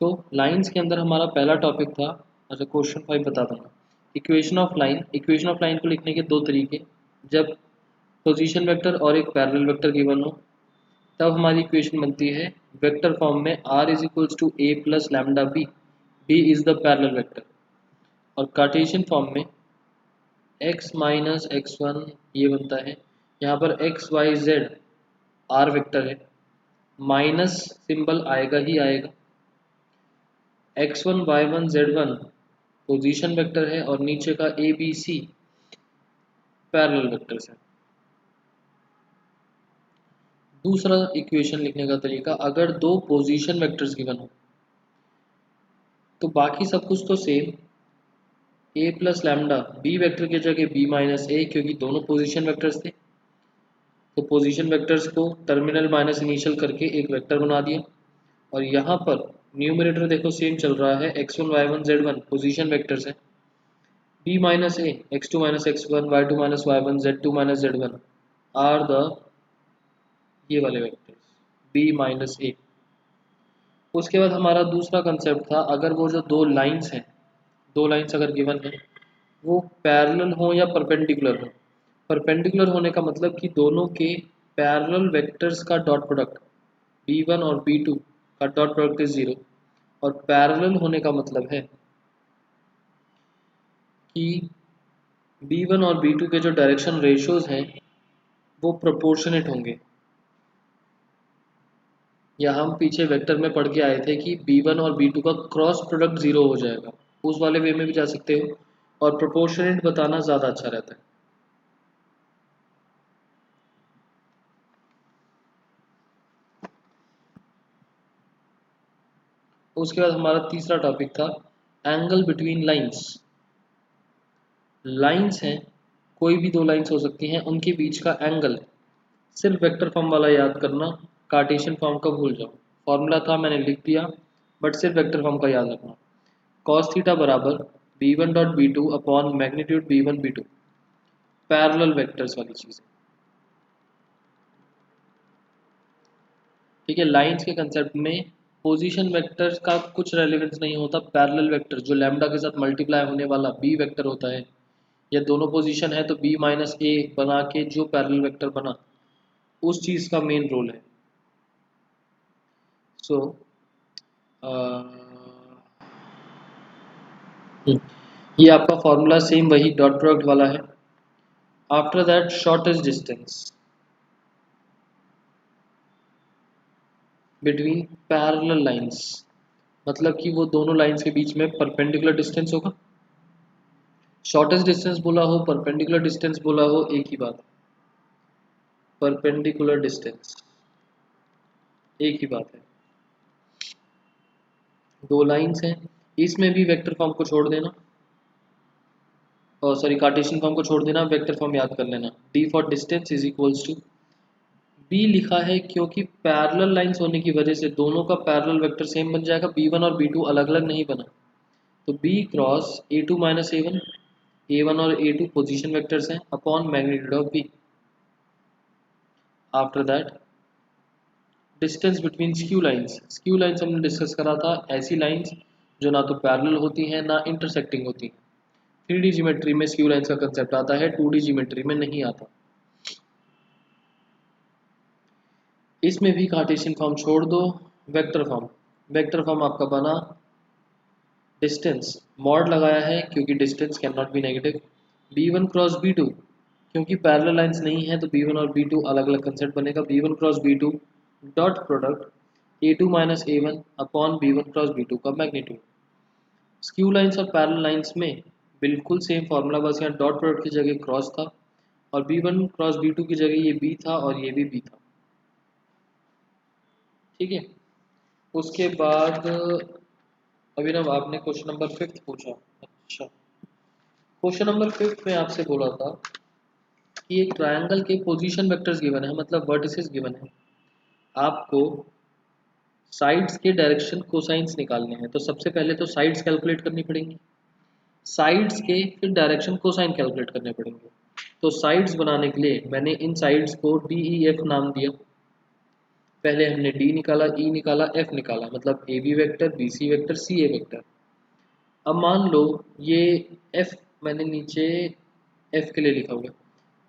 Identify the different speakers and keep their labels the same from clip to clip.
Speaker 1: तो लाइंस के अंदर हमारा पहला टॉपिक था, अच्छा क्वेश्चन 5 बता दूंगा। Equation of line, equation of line को लिखने के दो तरीके, जब पोजीशन वेक्टर और एक पैरेलल वेक्टर गिवन हो तब हमारी इक्वेशन बनती है वेक्टर फॉर्म में r is equals to a plus lambda b, b is the parallel vector, और कार्टेशियन फॉर्म में x माइनस एक्स वन ये बनता है, यहाँ पर x y z r vector है, माइनस सिंबल आएगा ही आएगा, x1 y1 z1 position vector है और नीचे का a b c parallel vectors है। दूसरा इक्वेशन लिखने का तरीका, अगर दो पोजीशन वेक्टर्स गिवन हो तो बाकी सब कुछ तो same, a plus lambda b vector की जगह b माइनस a, क्योंकि दोनों पोजीशन वेक्टर्स थे तो पोजीशन वेक्टर्स को टर्मिनल माइनस इनिशियल करके एक वेक्टर बना दिया। और यहाँ पर न्यूमरेटर देखो सेम चल रहा है, x1 y1 z1 position vectors है, b minus a x2 minus x1 y2 minus y1 z2 minus z1 are the ये वाले वेक्टर्स b माइनस a। उसके बाद हमारा दूसरा कंसेप्ट था, अगर वो जो दो लाइंस हैं, दो लाइंस अगर गिवन है वो पैरेलल हो या परपेंडिकुलर हो। परपेंडिकुलर होने का मतलब कि दोनों के पैरेलल वेक्टर्स का डॉट प्रोडक्ट b1 और b2 का डॉट प्रोडक्ट इज 0, और पैरेलल होने का मतलब है कि b1 और b2 के जो डायरेक्शन रेशियोज हैं वो प्रोपोर्शनेट होंगे। या हम पीछे वेक्टर में पढ़ के आए थे कि b1 और b2 का क्रॉस प्रोडक्ट 0 हो जाएगा, उस वाले वे में भी जा सकते हो, और प्रोपोर्शनेट बताना ज़्यादा अच्छा रहता है। उसके बाद हमारा तीसरा टॉपिक था एंगल बिटवीन लाइंस। लाइंस हैं, कोई भी दो लाइंस हो सकती हैं, उनके बीच का एंगल सिर्फ वेक्टर फॉर्म वाला याद करना, कार्टेशियन फॉर्म का भूल जाओ। फॉर्मूला था मैंने लिख दिया, बट सिर्फ वेक्टर फॉर्म का याद रखना। कॉस थीटा बराबर b1 dot b2 upon magnitude b1 b2, parallel vectors वाली चीज़ है। ठीक है, लाइंस के कंसेप्ट में पोजीशन वेक्टर्स का कुछ रेलेवेंस नहीं होता, पैरेलल वेक्टर जो लैम्डा के साथ मल्टीप्लाई होने वाला b वेक्टर होता है, या दोनों पोजीशन है तो b माइनस ए बना के जो पैरेलल वेक्टर बना उस चीज़ का मेन रोल है। सो ये आपका फॉर्मूला सेम वही डॉट प्रोडक्ट वाला है। After that shortest distance between parallel lines, मतलब कि वो दोनों लाइंस के बीच में परपेंडिकुलर डिस्टेंस होगा। शॉर्टेस्ट डिस्टेंस बोला हो, परपेंडिकुलर डिस्टेंस बोला हो, एक ही बात, परपेंडिकुलर डिस्टेंस एक ही बात है। दो लाइंस हैं, इसमें भी वेक्टर फॉर्म को छोड़ देना, और सॉरी कार्टेशियन फॉर्म को छोड़ देना, वेक्टर फॉर्म याद कर लेना, d for distance is equals to b लिखा है क्योंकि पैरेलल लाइंस होने की वजह से दोनों का पैरेलल वेक्टर सेम बन जाएगा, b1 और b2 अलग अलग नहीं बना, तो b cross a2 minus a1, a1 और a2 पोजीशन वेक्टर्स हैं upon magnitude of b। After that distance between skew lines, skew lines हमने डिस्कस करा था, ऐसी लाइंस जो ना तो पैरेलल होती हैं ना इंटरसेक्टिंग होती हैं। 3D ज्योमेट्री में स्क्यू लाइंस का कंसेप्ट आता है, 2D ज्योमेट्री में नहीं आता। इसमें भी कार्टेशियन फॉर्म छोड़ दो, वेक्टर फॉर्म, वेक्टर फॉर्म आपका बना डिस्टेंस, मॉड लगाया है क्योंकि distance can not be negative, b1 cross b2, क्योंकि पैरेलल लाइंस नहीं है तो b1 और b2 अलग अलग कंसेप्ट बनेगा, b1 cross b2 dot product a2 minus a1 upon b1 cross b2 का मैग्नीट्यूड। स्क्यू लाइंस और पैरेलल लाइंस में बिल्कुल सेम फार्मूला, बस यहाँ डॉट प्रोडक्ट की जगह क्रॉस था, और b1 क्रॉस b2 की जगह ये b था और ये भी b था। ठीक है, उसके बाद अभिनव आपने क्वेश्चन नंबर 5 पूछा। अच्छा, क्वेश्चन नंबर 5 में आपसे बोला था कि एक ट्रायंगल के पोजीशन वेक्टर्स गिवन है, मतलब वर्टिसेस गिवन है, आपको साइड्स के डायरेक्शन कोसाइंस निकालने हैं। तो सबसे पहले तो साइड्स कैलकुलेट करनी पड़ेंगी, साइड्स के फिर डायरेक्शन कोसाइन कैलकुलेट करने पड़ेंगे। तो साइड्स बनाने के लिए मैंने इन साइड्स को डी ई एफ नाम दिया, पहले हमने डी निकाला, ई निकाला, एफ निकाला, मतलब a b vector, b c vector, c a vector. अब मान लो ये एफ, मैंने नीचे एफ के लिए लिखा हुआ है,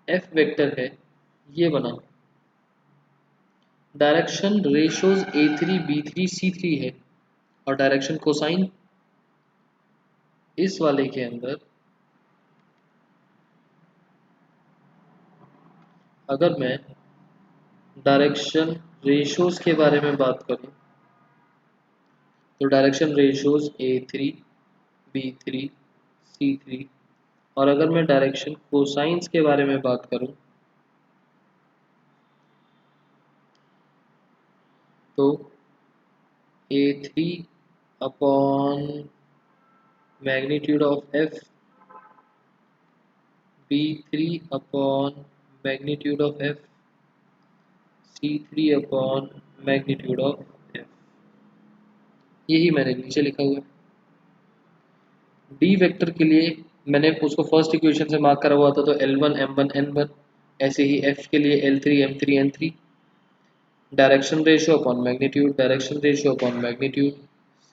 Speaker 1: एफ वेक्टर है, ये बना, direction ratios a three b three c three है, और डायरेक्शन कोसाइन इस वाले के अंदर, अगर मैं डायरेक्शन रेशोज के बारे में बात करूं, तो direction ratios a three b three c three, और अगर मैं डायरेक्शन कोसाइंस के बारे में बात करूं, तो a three upon magnitude of f, b three upon magnitude of f, c three upon magnitude of f, यही मैंने नीचे लिखा हुआ है। डी वेक्टर के लिए मैंने उसको फर्स्ट इक्वेशन से मार्क करा हुआ था, तो L1 M1 N1, ऐसे ही एफ के लिए L3 M3 N3, direction ratio upon magnitude, direction ratio upon magnitude,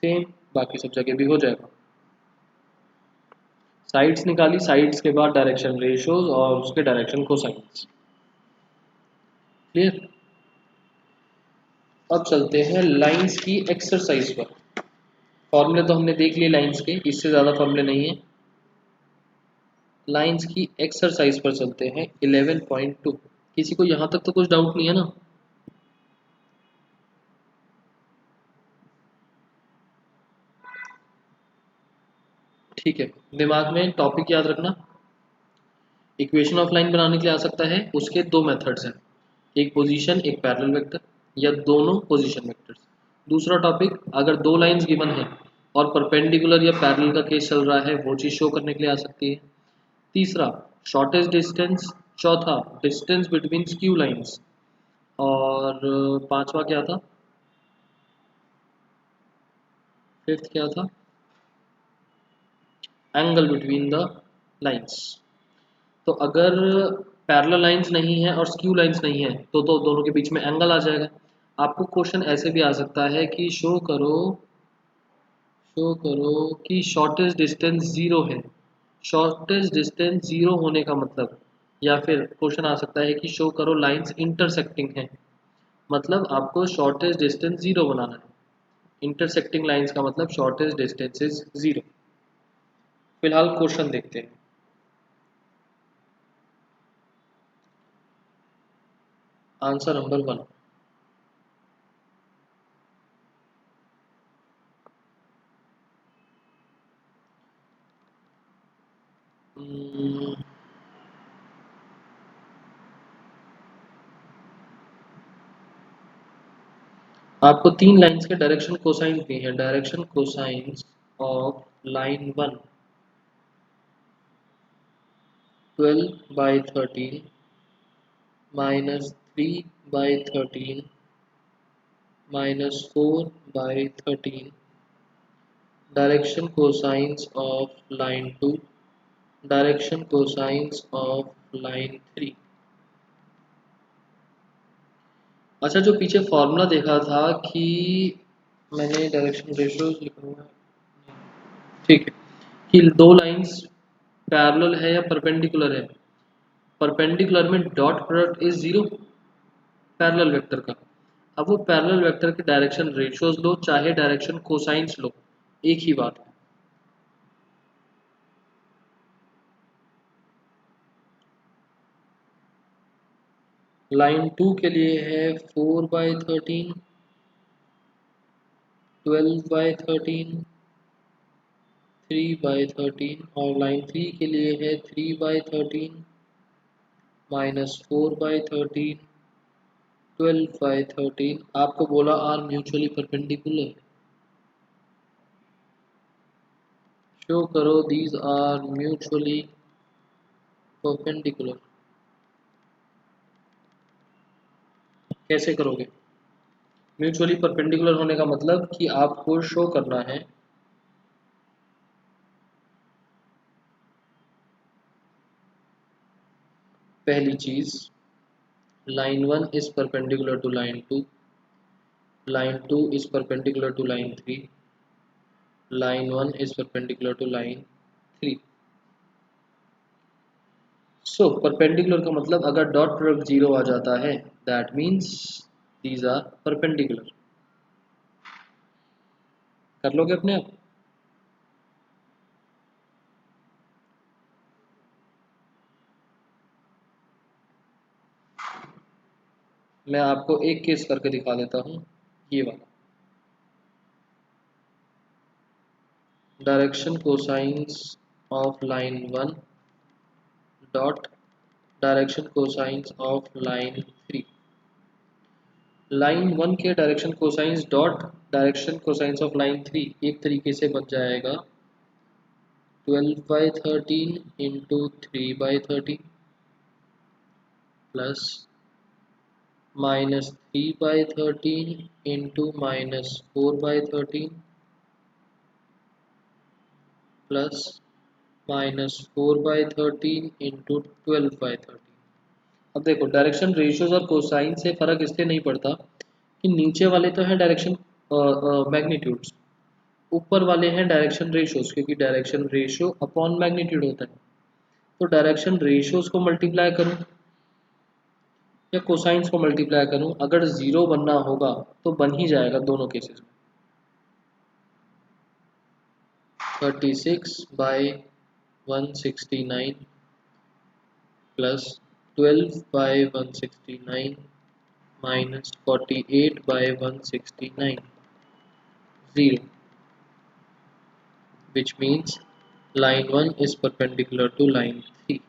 Speaker 1: same बाकी सब जगह भी हो जाएगा। साइड्स निकाली, साइड्स के बाद डायरेक्शन रेशियोज और उसके डायरेक्शन कोसाइंस। क्लियर। अब चलते हैं लाइंस की एक्सरसाइज पर। फॉर्मूले तो हमने देख लिए लाइंस के, इससे ज़्यादा फॉर्मूले नहीं है। लाइंस की एक्सरसाइज पर चलते हैं 11.2। किसी को यहाँ तक तो कुछ डाउट नहीं है ना? ठीक है, दिमाग में टॉपिक याद रखना। इक्वेशन ऑफ लाइन बनाने के लिए आ सकता है, उसके दो मेथड्स हैं, एक पोजीशन, एक पैरेलल वेक्टर, या दोनों पोजीशन वेक्टर्स। दूसरा टॉपिक, अगर दो लाइंस गिवन है और परपेंडिकुलर या पैरेलल का केस चल रहा है, वो चीज़ शो करने के लिए आ सकती है। तीसरा, शॉर्टेस्ट डिस्टेंस। चौथा, डिस्टेंस बिटवीन स्क्यू लाइंस। और पांचवा क्या था? फिफ्थ क्या था? Angle between the lines. तो अगर पैरेलल लाइंस नहीं है और स्क्यू लाइंस नहीं है, तो दोनों के बीच में एंगल आ जाएगा। आपको क्वेश्चन ऐसे भी आ सकता है कि शो करो कि शॉर्टेस्ट डिस्टेंस जीरो है। शॉर्टेस्ट डिस्टेंस जीरो होने का मतलब, या फिर क्वेश्चन आ सकता है कि शो करो लाइंस इंटरसेक्टिंग है, मतलब आपको शॉर्टेस्ट डिस्टेंस जीरो बनाना है। इंटरसेक्टिंग लाइंस का मतलब शॉर्टेस्ट डिस्टेंस इज जीरो। फिलहाल क्वेश्चन देखते हैं। Answer number 1। आपको तीन लाइंस के डायरेक्शन कोसाइन दिए हैं। Direction cosines of line 1 12/13 -3/13 -4/13। Direction cosines of line 2, direction cosines of line 3। अच्छा, जो पीछे फॉर्मूला देखा था कि मैंने डायरेक्शन रेशियो लिखा हुआ है, ठीक है, कि दो लाइंस पैरेलल है या परपेंडिकुलर है। परपेंडिकुलर में dot product is zero, parallel vector का। अब वो पैरेलल वेक्टर के डायरेक्शन रेशियोज लो चाहे डायरेक्शन कोसाइंस लो, एक ही बात है। लाइन 2 के लिए है 4/13, 12/13, 3/13, और लाइन 3 के लिए है 3/13 -4/13, 12/13। आपको बोला आर म्यूचुअली परपेंडिकुलर, शो करो दीज आर म्यूचुअली परपेंडिकुलर। कैसे करोगे? म्यूचुअली परपेंडिकुलर होने का मतलब कि आपको शो करना है पहली चीज, line 1 is perpendicular to line 2, line 2 is perpendicular to line 3, line 1 is perpendicular to line 3. So perpendicular का मतलब अगर डॉट प्रोडक्ट 0 आ जाता है that means these are perpendicular. कर लोगे अपने आप. मैं आपको एक केस करके दिखा देता हूँ. ये वाला direction cosines of line 1 dot direction cosines of line 3. Line 1 के direction cosines dot direction cosines of line 3 एक तरीके से बन जाएगा 12/13 into 3/13 plus -3/13 into -4/13 plus -4/13 into 12/13. अब देखो डायरेक्शन रेशियोज और कोसाइन से फर्क इसलिए नहीं पड़ता कि नीचे वाले तो हैं डायरेक्शन मैग्नीट्यूड्स, ऊपर वाले हैं डायरेक्शन रेशियोज, क्योंकि डायरेक्शन रेशियो अपॉन मैग्नीट्यूड होता है. तो डायरेक्शन रेशियोज को मल्टीप्लाई करूं या कोसाइंस को मल्टीप्लाई करूं, अगर जीरो बनना होगा तो बन ही जाएगा दोनों केसेस में. 36/169 plus 12/169 minus 48/169 0, which means line 1 is perpendicular to line 3.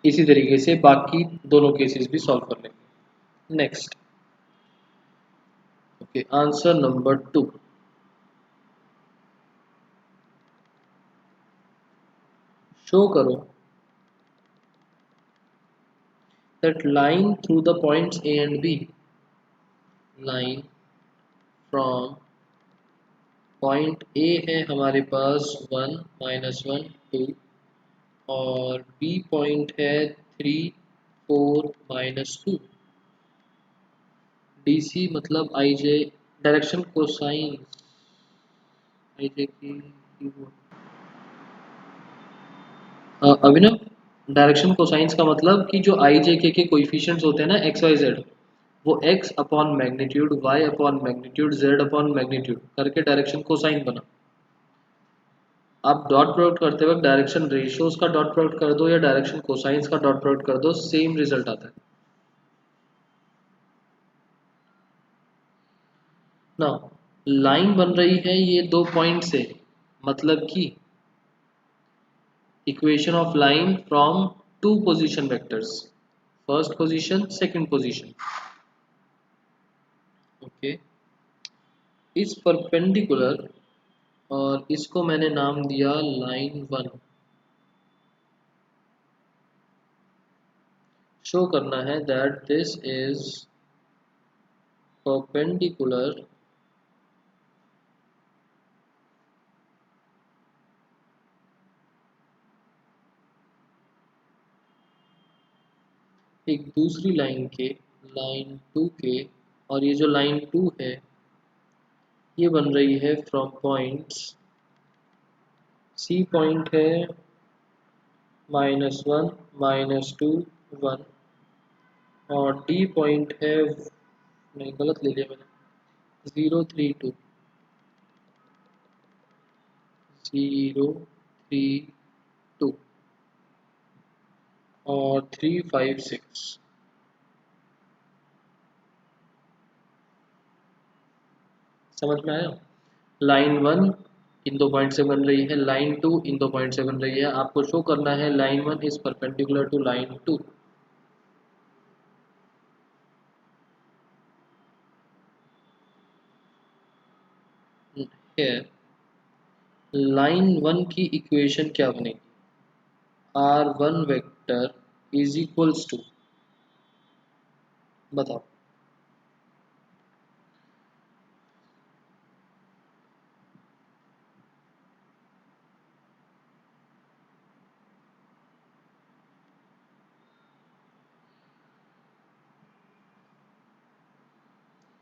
Speaker 1: इसी तरीके से बाकी दोनों केसेस भी सॉल्व कर लेंगे. Next. Okay, answer number 2. Show करो that line through the points A and B, line from point A है हमारे पास 1 -1 2 और B पॉइंट है 3 4 -2. DC मतलब IJ डायरेक्शन कोसाइन IJ की अभिनव, डायरेक्शन कोसाइंस का मतलब कि जो आई जे के कोएफिशिएंट्स होते हैं ना एक्स वाई जेड, वो x upon magnitude y upon magnitude z upon magnitude करके डायरेक्शन कोसाइन बना. आप डॉट प्रोडक्ट करते वक्त डायरेक्शन रेशियोज का डॉट प्रोडक्ट कर दो या डायरेक्शन कोसाइंस का डॉट प्रोडक्ट कर दो, सेम रिजल्ट आता है ना. लाइन बन रही है ये दो पॉइंट से, मतलब कि equation of line from two position vectors, first position second position. Okay, इस परपेंडिकुलर और इसको मैंने नाम दिया लाइन 1. शो करना है दैट दिस इज परपेंडिकुलर एक दूसरी लाइन के, लाइन 2 के. और ये जो लाइन 2 है ये बन रही है फ्रॉम पॉइंट्स सी पॉइंट है -1 -2 1 और डी पॉइंट है, नहीं गलत ले लिया मैंने, 0 3 2 0 3 2 और 3 5 6. समझ में आया. लाइन 1 इन दो पॉइंट से बन रही है, लाइन 2 इन दो पॉइंट से बन रही है. आपको शो करना है line 1 is perpendicular to line 2. है लाइन 1 की इक्वेशन क्या बनेगी, R1 vector is equals to, बताओ.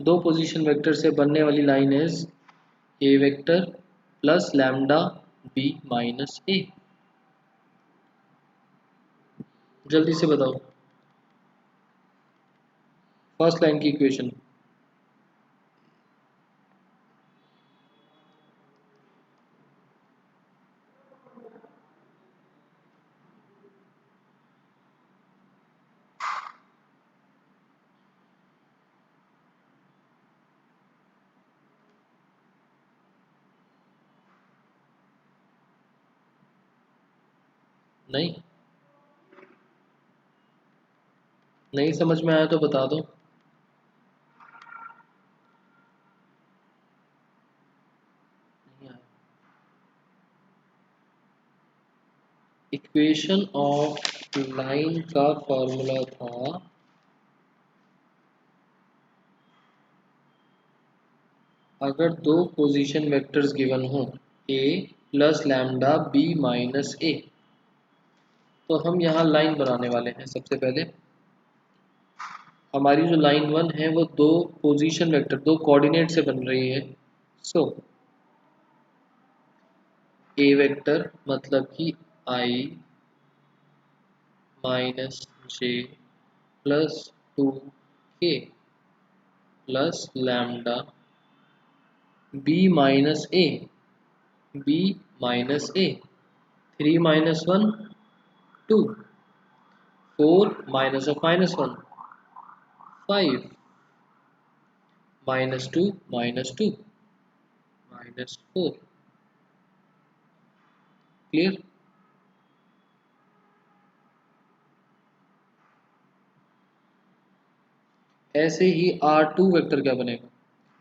Speaker 1: दो पोजीशन वेक्टर से बनने वाली line is a vector plus lambda b minus a. जल्दी से बताओ फर्स्ट लाइन की इक्वेशन। नहीं नहीं समझ में आया तो बता दो। इक्वेशन ऑफ लाइन का फॉर्मूला था अगर दो पोजीशन वेक्टर्स गिवन हो ए प्लस लैम्डा बी माइनस ए। तो हम यहाँ लाइन बनाने वाले हैं। सबसे पहले हमारी जो लाइन वन है वो दो पोजीशन वेक्टर दो कोऑर्डिनेट से बन रही है। सो ए वेक्टर मतलब कि i minus j plus 2k plus lambda b minus a b minus a 3 minus 1 2 4 minus of minus 1 5 minus 2 minus 2 minus 4। Clear. ऐसे ही R2 वेक्टर क्या बनेगा।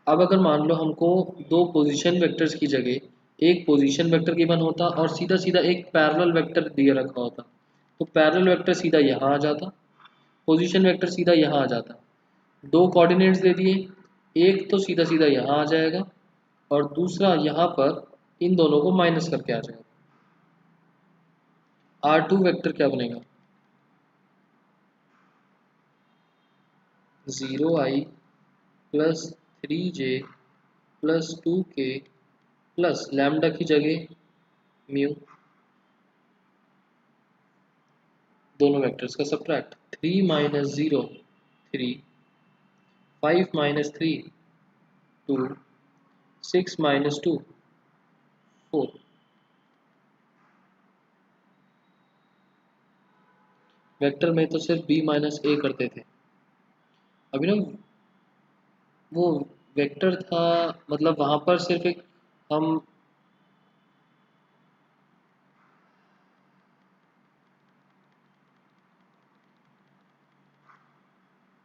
Speaker 1: अब अगर मान लो हमको दो पोजीशन वेक्टर्स की जगह एक पोजीशन वेक्टर गिवन होता और सीधा सीधा एक पैरेलल वेक्टर दिया रखा होता तो पैरेलल वेक्टर सीधा यहाँ आ जाता, पोजीशन वेक्टर सीधा यहाँ आ जाता। दो कोऑर्डिनेट्स दे दिए, एक तो सीधा सीधा यहाँ आ जाएगा और दूसरा यहाँ पर इन दोनों को माइनस करके आ जाएगा। R2 वेक्टर क्या बनेगा 0i plus 3j plus 2k plus lambda की जगह म्यू दोनों वेक्टर्स का subtract 3 minus 0 3 5 minus 3 2 6 minus 2 4। Vector में तो सिर्फ b माइनस ए करते थे। अभी ना वो वेक्टर था मतलब वहां पर सिर्फ एक हम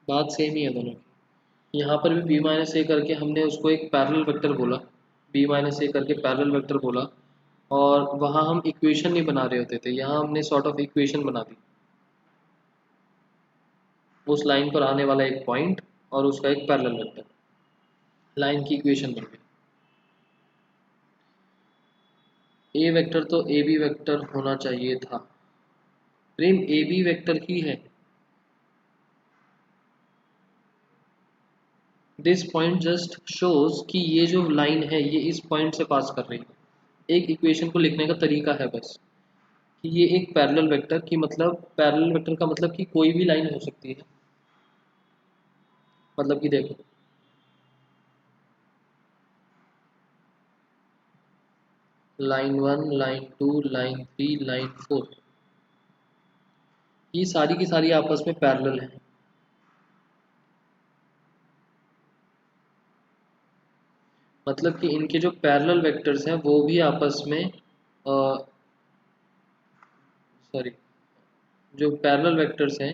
Speaker 1: बात सेम ही है दोनों की। यहाँ पर भी b माइनस ए करके हमने उसको एक पैरेलल वेक्टर बोला, b माइनस ए करके पैरेलल वेक्टर बोला और वहाँ हम इक्वेशन नहीं बना रहे होते थे, यहाँ हमने सॉर्ट ऑफ इक्वेशन बना दी। उस लाइन पर आने वाला एक पॉइंट और उसका एक पैरेलल वेक्टर लाइन की इक्वेशन बन गई। ए वेक्टर तो ए बी वेक्टर होना चाहिए था। प्रेम ए बी वेक्टर ही है। दिस पॉइंट जस्ट शोज कि ये जो लाइन है ये इस पॉइंट से पास कर रही है। एक इक्वेशन को लिखने का तरीका है बस कि ये एक पैरेलल वेक्टर की मतलब पैरेलल वेक्टर का मतलब कि कोई भी लाइन हो सकती है। मतलब कि देखो लाइन 1 लाइन 2 लाइन 3 लाइन 4 ये सारी की सारी आपस में पैरेलल हैं। मतलब कि इनके जो पैरेलल वेक्टर्स हैं वो भी आपस में सॉरी जो पैरेलल वेक्टर्स हैं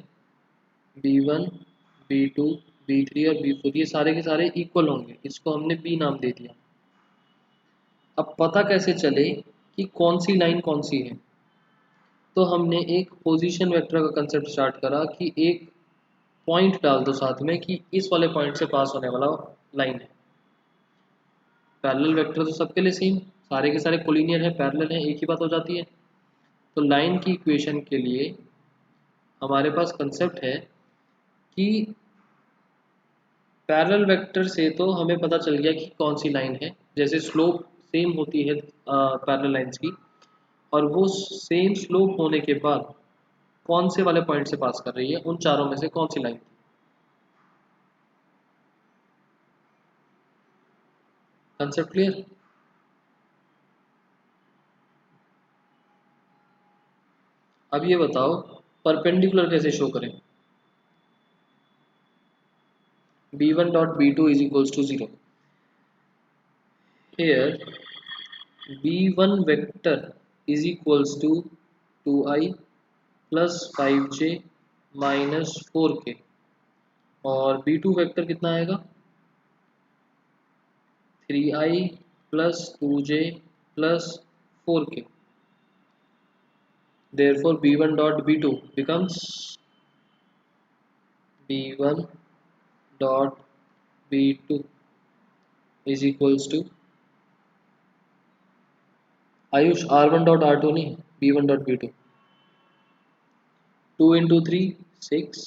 Speaker 1: b1 b2 b3 और b4 ये सारे के सारे इक्वल होंगे। इसको हमने b नाम दे दिया। अब पता कैसे चले कि कौन सी लाइन कौन सी है, तो हमने एक पोजीशन वेक्टर का कंसेप्ट स्टार्ट करा कि एक पॉइंट डाल दो साथ में कि इस वाले पॉइंट से पास होने वाला लाइन है। पैरेलल वेक्टर तो सबके लिए सेम, सारे के सारे कोलिनियर है पैरेलल है, एक ही बात हो जाती है। तो लाइन की इक्वेशन के लिए हमारे पास कंसेप्ट है कि पैरेलल वेक्टर से तो हमें पता चल गया कि कौन सी लाइन है, जैसे स्लोप सेम होती है पैरेलल लाइंस की, और वो सेम स्लोप होने के बाद कौन से वाले पॉइंट से पास कर रही है, उन चारों में से कौन सी लाइन। Concept clear. अब ये बताओ परपेंडिकुलर कैसे शो करें। b1 dot b2 is equals to 0। here b1 vector is equals to 2i plus 5j minus 4k, और b2 वेक्टर कितना आएगा 3i plus 2j plus 4k। therefore b1 dot b2 becomes b1 dot b2 is equals to Ayush r1 dot r2 नहीं, b1 dot b2। 2 into 3 6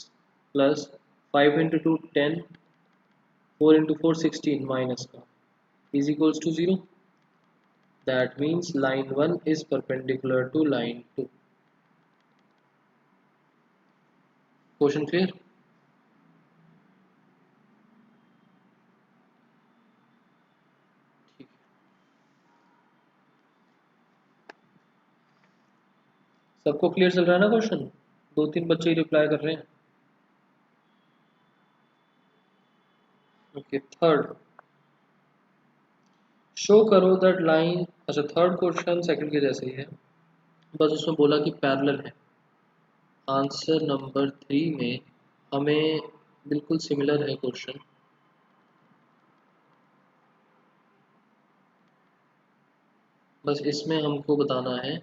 Speaker 1: plus 5 into 2 10, 4 into 4 16 minus का is equals to 0। that means line 1 is perpendicular to line 2। Question clear. ठीक, सबको clear चल रहा है ना question. दो तीन बच्चे ही रिप्लाई कर रहे हैं। ओके थर्ड, शो करो दैट लाइन। अच्छा थर्ड क्वेश्चन सेकंड के जैसे ही है, बस उसमें बोला कि पैरेलल है। आंसर नंबर 3 में हमें बिल्कुल सिमिलर है क्वेश्चन। बस इसमें हमको बताना है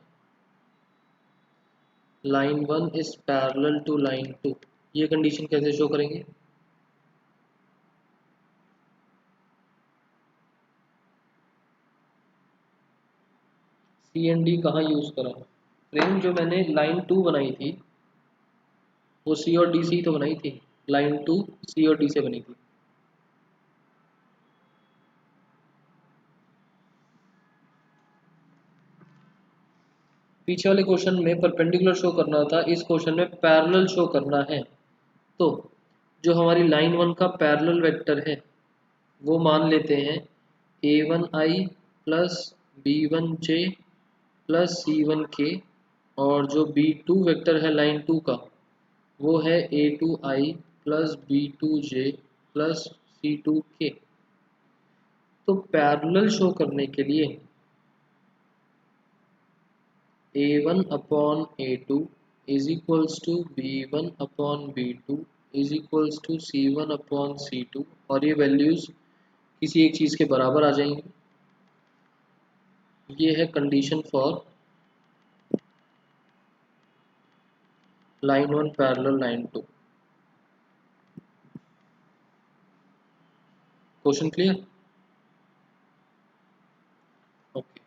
Speaker 1: line 1 is parallel to line 2। ये कंडीशन कैसे शो करेंगे। सी एंड डी कहाँ यूज करा। फ्रेम जो मैंने लाइन 2 बनाई थी वो सी और डी से ही तो बनाई थी। लाइन 2 सी और डी से बनी थी। पीछे वाले क्वेश्चन में परपेंडिकुलर शो करना था, इस क्वेश्चन में पैरेलल शो करना है। तो जो हमारी लाइन 1 का पैरेलल वेक्टर है वो मान लेते हैं a1i plus b1j plus c1k, और जो b2 वेक्टर है लाइन 2 का वो है a2i plus b2j plus c2k। तो पैरेलल शो करने के लिए a1 upon a2 is equals to b1 upon b2 is equals to c1 upon c2, और ये वैल्यूज किसी एक चीज़ के बराबर आ जाएंगी। ये है condition for line 1 parallel line 2। Question clear. Okay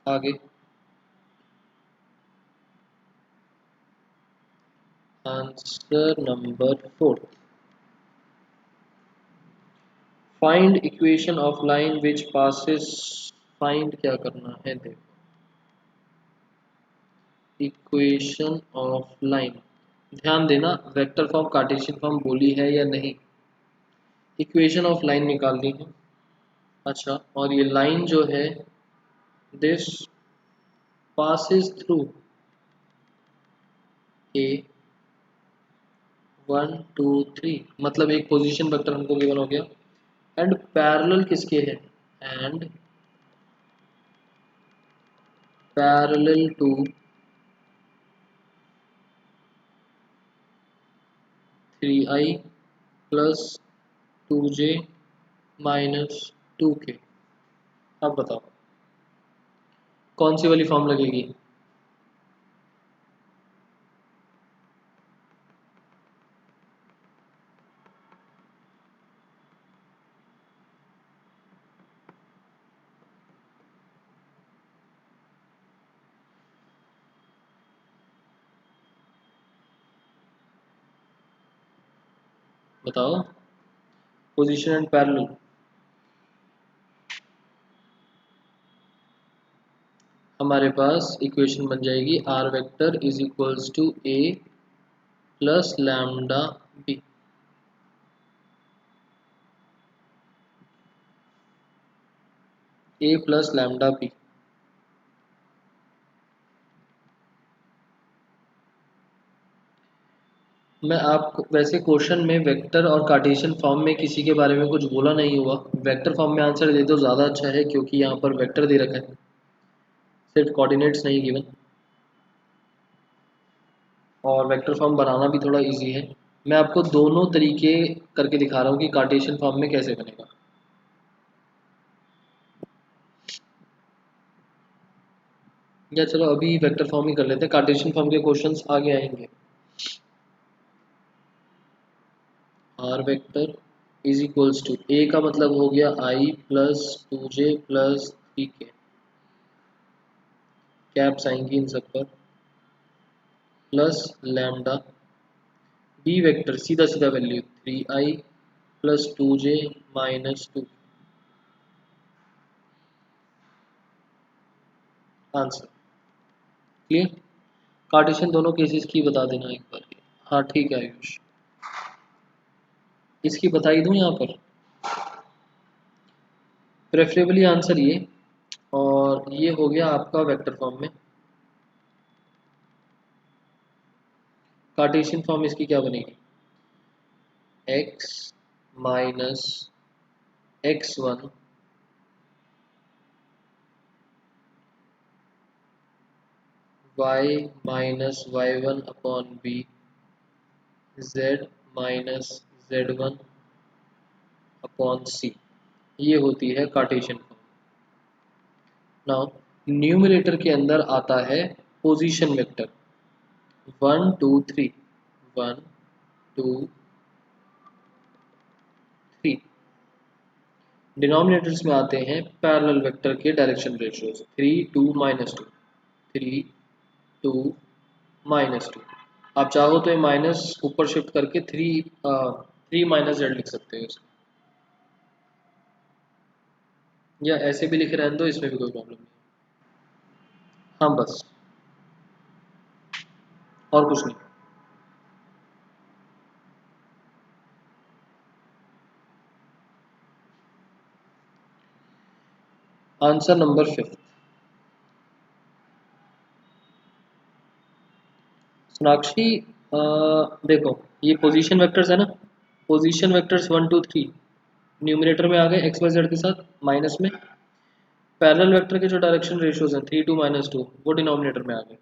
Speaker 1: आगे answer number 4, find equation of line which passes. Find क्या करना है देखो, इक्वेशन ऑफ लाइन। ध्यान देना वेक्टर फॉर्म कार्टेशियन फॉर्म बोली है या नहीं। इक्वेशन ऑफ लाइन निकालनी है। अच्छा और ये लाइन जो है दिस पासेस थ्रू ए 1 2 3, मतलब एक पोजीशन वेक्टर हमको गिवन हो गया, एंड पैरेलल किसके है, and parallel to 3i plus 2j minus 2k। अब बताओ कौन सी वाली फॉर्म लगेगी। बताओ पोजीशन एंड पैरेलल, हमारे पास इक्वेशन बन जाएगी r vector is equals to a plus lambda b. A plus lambda b. मैं आपको वैसे क्वेश्चन में वेक्टर और कार्टेशियन फॉर्म में किसी के बारे में कुछ बोला नहीं हुआ। वेक्टर फॉर्म में आंसर दे दो ज़्यादा अच्छा है, क्योंकि यहाँ पर वेक्टर दे रखा है, सिर्फ कोऑर्डिनेट्स नहीं गिवन। और वेक्टर फॉर्म बनाना भी थोड़ा इजी है। मैं आपको दोनों तरीके करके दिखा रहा हूँ कि कार्टेशियन फॉर्म में कैसे बनेगा। या चलो अभी वेक्टर फॉर्म ही कर लेते हैं, कार्टेशियन फॉर्म के क्वेश्चंस आगे आएंगे। R vector is equals to a का मतलब हो गया आई plus 2j plus 3k, caps आएंगी इन सब पर, प्लस लैम्डा। बी वेक्टर सीधा सीधा value 3i plus 2j minus 2। Answer clear. Cartesian दोनों केसेस की बता देना एक बार। हाँ ठीक है आयुष, इसकी बता ही दूँ यहाँ पर, प्रेफरेबली आंसर ये। और ये हो गया आपका वेक्टर फॉर्म में। कार्टेशियन फॉर्म इसकी क्या बनेगी, x minus x1 y minus y1 upon b z minus z1 upon c, ये होती है कार्टेशियन फॉर्म। नाउ न्यूमरेटर के अंदर आता है पोजीशन वेक्टर 1 2 3, 1 2 3। डिनोमिनेटर्स में आते हैं पैरेलल वेक्टर के डायरेक्शन रेशियोज 3 2 माइनस 2, 3 2 माइनस 2। आप चाहो तो ये माइनस ऊपर शिफ्ट करके 3 माइनस जेड लिख सकते हो इसमें, या ऐसे भी लिखे रहने दो, इसमें भी कोई प्रॉब्लम नहीं। हाँ बस, और कुछ नहीं। Answer number 5। सोनाक्षी देखो, ये पोजीशन वेक्टर्स है ना, पोजीशन वेक्टर्स 1 2 3 न्यूमरेटर में आ गए एक्स वाई जेड के साथ माइनस में। पैरेलल वेक्टर के जो डायरेक्शन रेशियोज हैं 3 2 माइनस 2, वो डिनोमिनेटर में आ गए।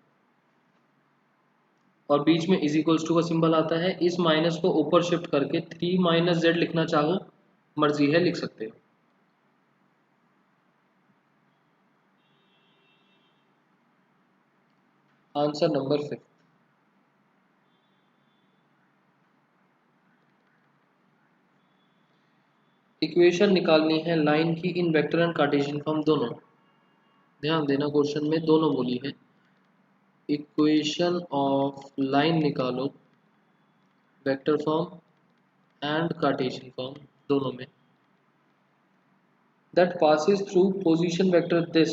Speaker 1: और बीच में इज इक्वल्स टू का सिंबल आता है, इस माइनस को ऊपर शिफ्ट करके 3 माइनस जेड लिखना चाहो मर्जी है, लिख सकते हो। Answer number 5। इक्वेशन निकालनी है लाइन की इन वेक्टर एंड कार्टेशियन फॉर्म दोनों। ध्यान देना क्वेश्चन में दोनों बोली है, इक्वेशन ऑफ लाइन निकालो vector form and Cartesian form दोनों में, that passes through position vector this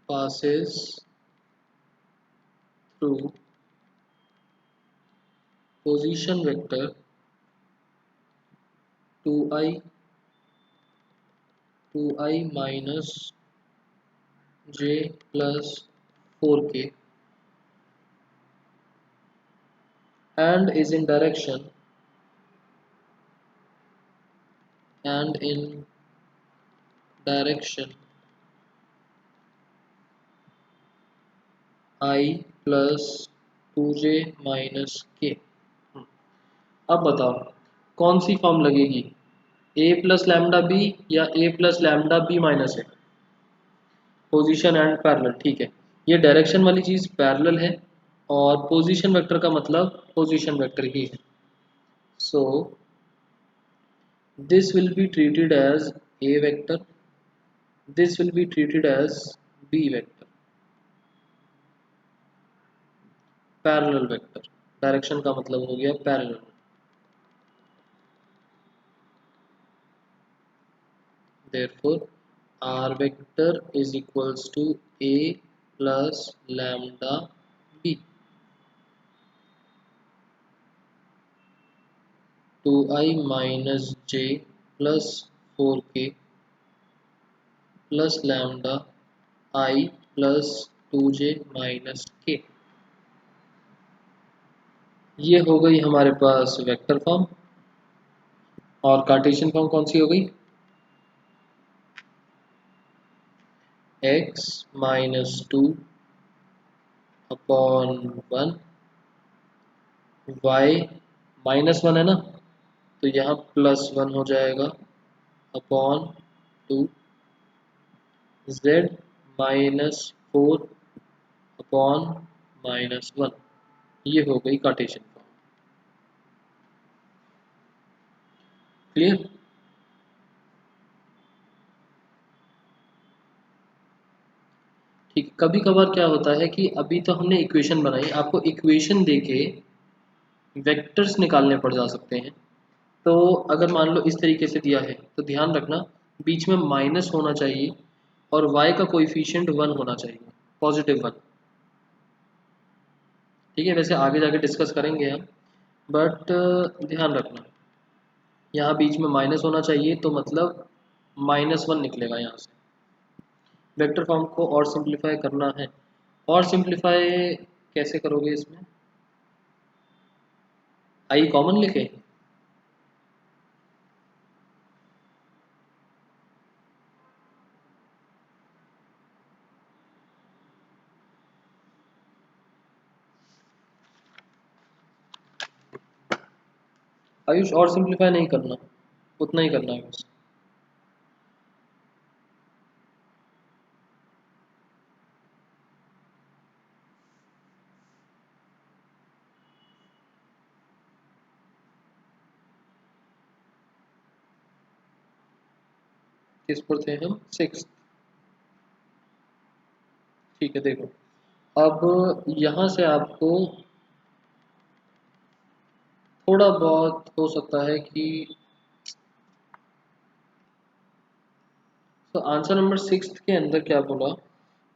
Speaker 1: passes through position vector 2i 2i minus j plus 4k and is in direction I plus 2j minus k। अब बताओ कौन सी form लगेगी, a plus lambda b या a plus lambda b minus a. Position and parallel, ठीक है, ये direction वाली चीज पैरेलल है, और पोजीशन वेक्टर का मतलब पोजीशन वेक्टर ही है। So this will be treated as a vector, this will be treated as b vector, parallel vector। Direction का मतलब हो गया parallel. therefore r vector is equals to a plus lambda b, 2i minus j plus 4k plus lambda I plus 2j minus k। ये हो गई हमारे पास vector form. और Cartesian form कौन सी हो गई? x माइनस 2 अपॉन 1, y -1 है ना, तो यहाँ +1 हो जाएगा अपॉन 2, z -4 अपॉन -1। ये हो गई कार्टेशियन फॉर्म। क्लियर? ठीक, कभी कभार क्या होता है कि अभी तो हमने इक्वेशन बनाई, आपको इक्वेशन देके वेक्टर्स निकालने पड़ जा सकते हैं। तो अगर मान लो इस तरीके से दिया है तो ध्यान रखना बीच में माइनस होना चाहिए और y का कोएफिशिएंट 1 होना चाहिए, +1। ठीक है, वैसे आगे जाके डिस्कस करेंगे हम, बट ध्यान रखना यहाँ बीच में माइनस होना चाहिए, तो मतलब -1 निकलेगा यहाँ से। वेक्टर फॉर्म को और सिंप्लीफाई करना है। और सिंप्लीफाई कैसे करोगे? इसमें आई कॉमन लिखे, आयुष और सिंप्लीफाई नहीं करना, उतना ही करना है बस। किस पर थे हम? 6। ठीक है, देखो अब यहाँ से आपको थोड़ा बहुत हो सकता है कि तो आंसर नंबर 6 के अंदर क्या बोला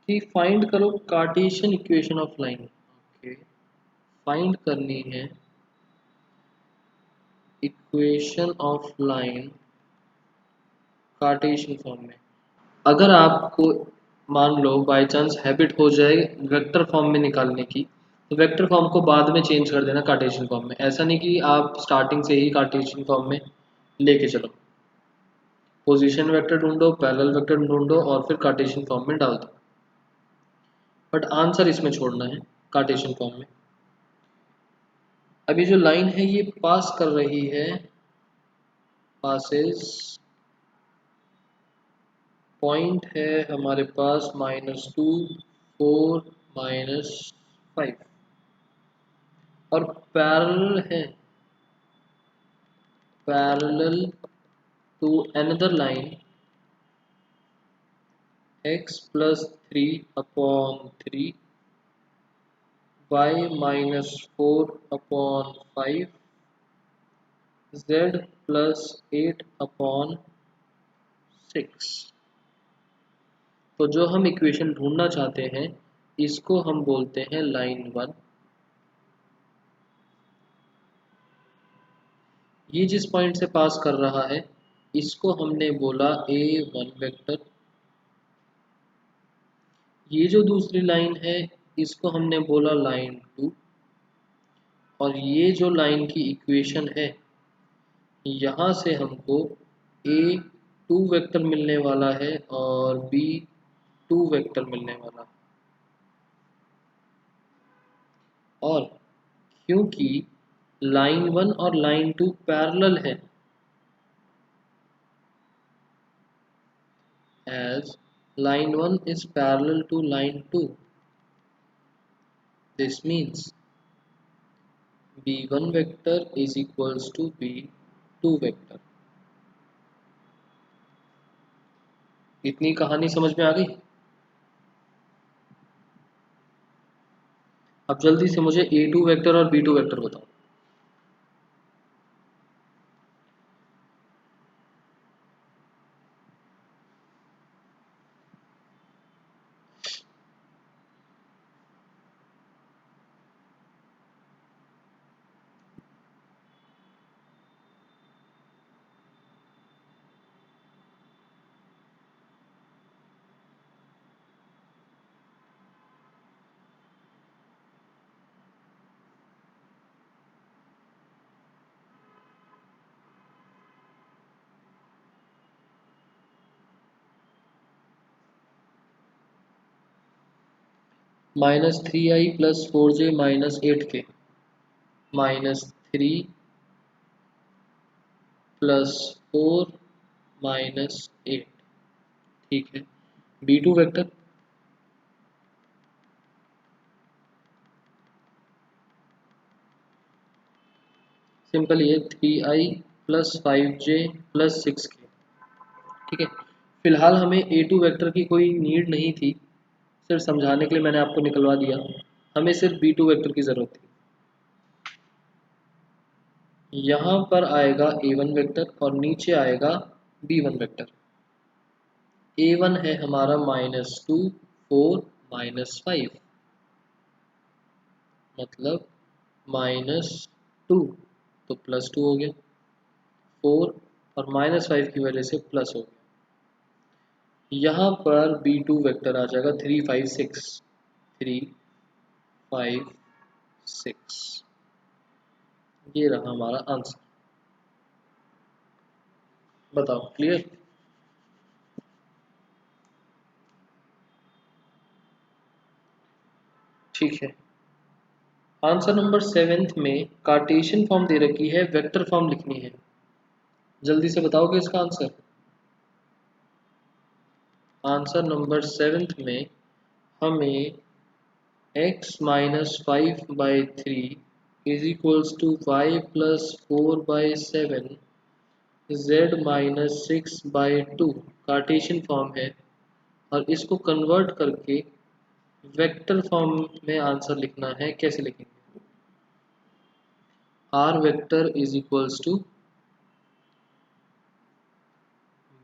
Speaker 1: कि फाइंड करो Cartesian equation of line. Okay, find करनी है equation of line Cartesian form में। अगर आपको मान लो बाय चांस हैबिट हो जाए वेक्टर फॉर्म में निकालने की, तो वेक्टर फॉर्म को बाद में चेंज कर देना कार्टेशियन फॉर्म में। ऐसा नहीं कि आप स्टार्टिंग से ही कार्टेशियन फॉर्म में लेके चलो। पोजीशन वेक्टर ढूंढो, पैरेलल वेक्टर ढूंढो और फिर कार्टेशियन फॉर्म में डाल दो, बट आंसर इसमें छोड़ना है कार्टेशियन फॉर्म में। अभी जो लाइन है ये पास कर रही है, पासेस पॉइंट है हमारे पास -2, 4, -5 और पैरेलल है, parallel to another line x +3 upon 3, y -4 upon 5, z +8 upon 6। तो जो हम इक्वेशन ढूंढना चाहते हैं इसको हम बोलते हैं लाइन 1। ये जिस पॉइंट से पास कर रहा है इसको हमने बोला a1 वेक्टर। ये जो दूसरी लाइन है इसको हमने बोला लाइन 2। और ये जो लाइन की इक्वेशन है यहाँ से हमको a2 वेक्टर मिलने वाला है और b2 वेक्टर मिलने वाला है। और क्योंकि लाइन 1 और लाइन 2 पैरेलल है, as line 1 is parallel to line 2, this means b1 vector is equals to b2 vector। इतनी कहानी समझ में आ गई? अब जल्दी से मुझे A2 वेक्टर और B2 वेक्टर बताओ। -3i + 4j - 8k -3 + 4 - 8। ठीक है। B2 वेक्टर सिंपल, ये 3i + 5j + 6k। ठीक है। फिलहाल हमें A2 वेक्टर की कोई नीड नहीं थी, सिर्फ समझाने के लिए मैंने आपको निकलवा दिया। हमें सिर्फ B2 वेक्टर की ज़रूरत थी। यहाँ पर आएगा A1 वेक्टर और नीचे आएगा B1 वेक्टर। A1 है हमारा -2 4 -5, मतलब -2 तो +2 हो गया, 4 और -5 की वजह से प्लस हो गया। यहाँ पर B2 वेक्टर आ जाएगा 3 5 6, 3 5 6। ये रहा हमारा आंसर। बताओ, क्लियर? ठीक है। आंसर नंबर 7 में कार्टेशियन फॉर्म दे रखी है, वेक्टर फॉर्म लिखनी है। जल्दी से बताओगे इसका आंसर। आंसर नंबर 7 में हमें x-5/3 = y + 4/7 z-6/2 Cartesian form है, और इसको कन्वर्ट करके वेक्टर फॉर्म में आंसर लिखना है। कैसे लिखेंगे? r vector =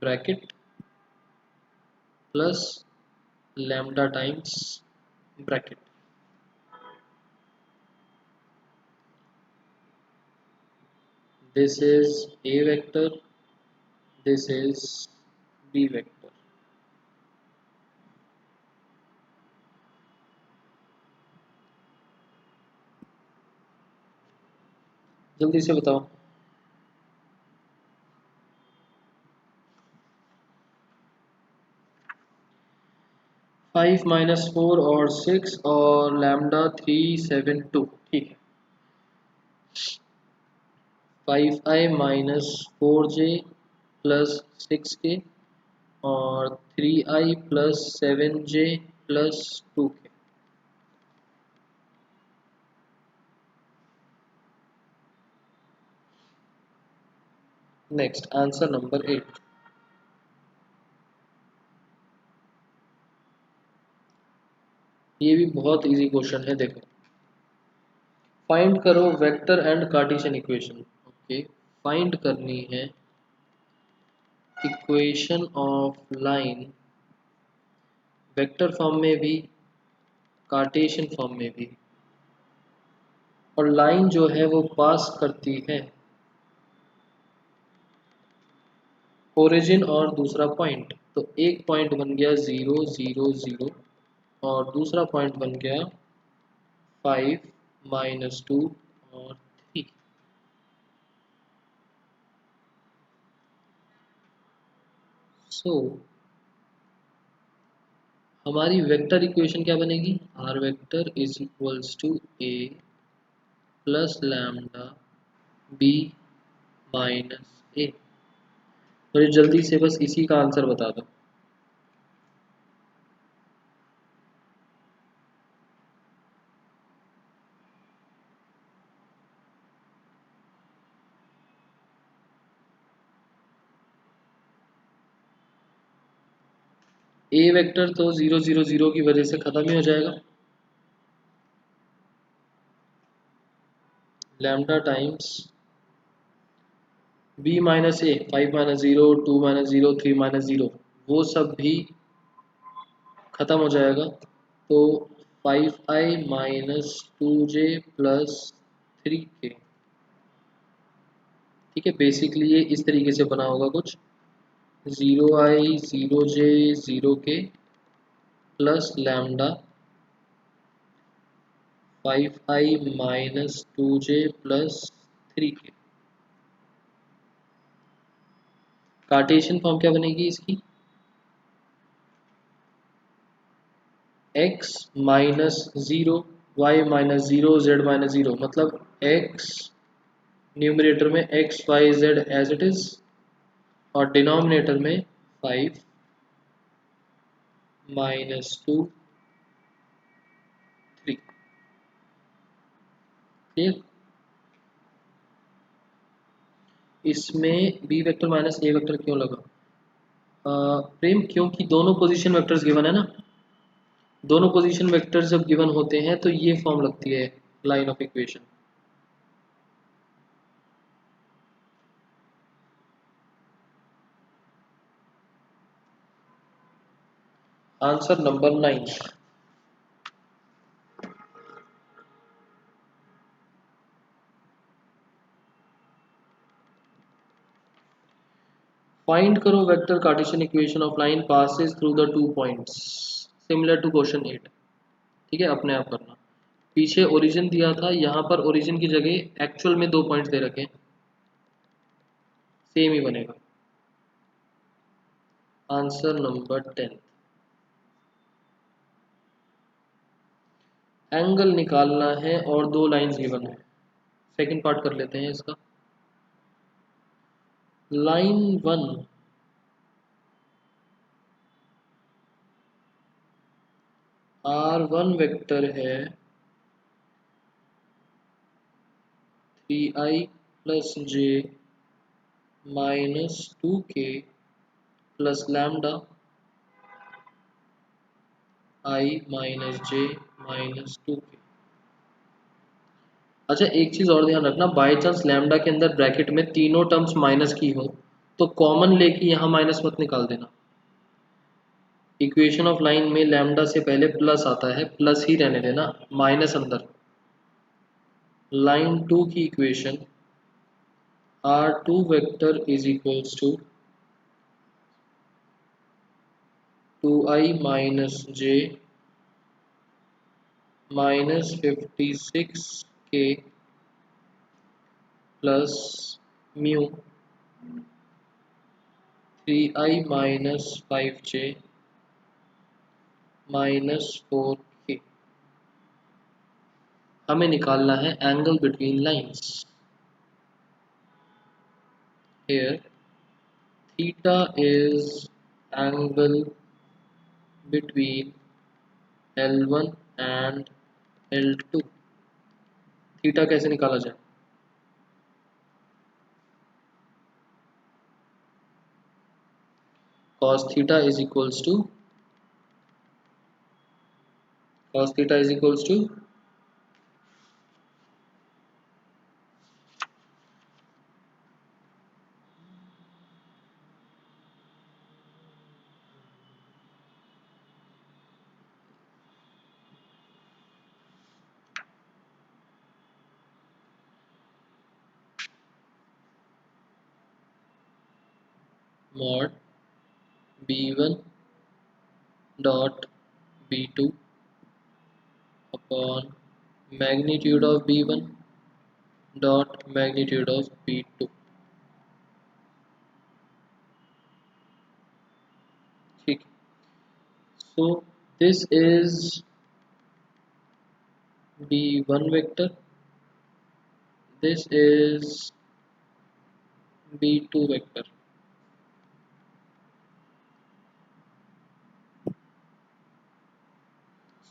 Speaker 1: bracket plus lambda times bracket. This is A vector, this is B vector. जल्दी से बताओ। 5 -4 और 6 और लैम्डा 3 7 2। ठीक है। 5i - 4j + 6k और 3i + 7j + 2k। Next answer number 8। ये भी बहुत इजी क्वेश्चन है, देखो। फाइंड करो vector and Cartesian equation. Okay, find करनी है equation of line, vector form में भी, कार्टेशियन फॉर्म में भी। और लाइन जो है वो पास करती है ओरिजिन और दूसरा पॉइंट। तो एक पॉइंट बन गया 0 0 0 और दूसरा पॉइंट बन गया 5 -2 और 3। सो हमारी वेक्टर इक्वेशन क्या बनेगी? r vector = a plus lambda b minus a। मुझे जल्दी से बस इसी का आंसर बता दो। a वेक्टर तो 0 0 0 की वजह से ख़त्म ही हो जाएगा। लैम्डा टाइम्स बी माइनस ए, 5 - 0, 2 - 0, 3 - 0, वो सब भी खत्म हो जाएगा। तो 5i - 2j प्लस 3k। ठीक है, बेसिकली ये इस तरीके से बना होगा कुछ, 0i 0j 0k plus lambda 5i - 2j plus 3k। Cartesian form क्या बनेगी इसकी, x -0 y - 0 z - 0, मतलब x न्यूमरेटर में x y z as it is और डिनोमिनेटर में 5 - 2 3। ठीक, इसमें b vector minus a vector क्यों लगा, प्रेम, क्योंकि दोनों पोजीशन वेक्टर्स गिवन है ना। दोनों पोजीशन वेक्टर्स जब गिवन होते हैं तो ये फॉर्म लगती है line of equation. Answer number 9। Find करो vector cartesian equation of line passes through the 2 points similar to question 8। ठीक है, अपने आप करना। पीछे ओरिजिन दिया था, यहाँ पर ओरिजिन की जगह एक्चुअल में 2 पॉइंट्स दे रखे, सेम ही बनेगा। Answer number 10। एंगल निकालना है और 2 लाइंस गिवन है। सेकंड पार्ट कर लेते हैं इसका। लाइन 1 R1 वेक्टर है 3i + j -2k plus lambda i - j -2k। अच्छा, एक चीज और ध्यान रखना, बाई चांस लैम्डा के अंदर ब्रैकेट में तीनों टर्म्स माइनस की हो तो कॉमन लेके यहाँ माइनस मत निकाल देना। इक्वेशन ऑफ लाइन में लैम्डा से पहले प्लस आता है, प्लस ही रहने देना, माइनस अंदर। लाइन 2 की equation R2 vector is equals to 2i - j -56k plus mu 3i - 5j -4k। हमें निकालना है angle between lines. Here theta is angle between L1 and L2। Theta कैसे निकाला जाए, cos theta is equals to mod b1 dot b2 upon magnitude of b1 dot magnitude of b2। ठीक, so this is b1 vector, this is b2 vector।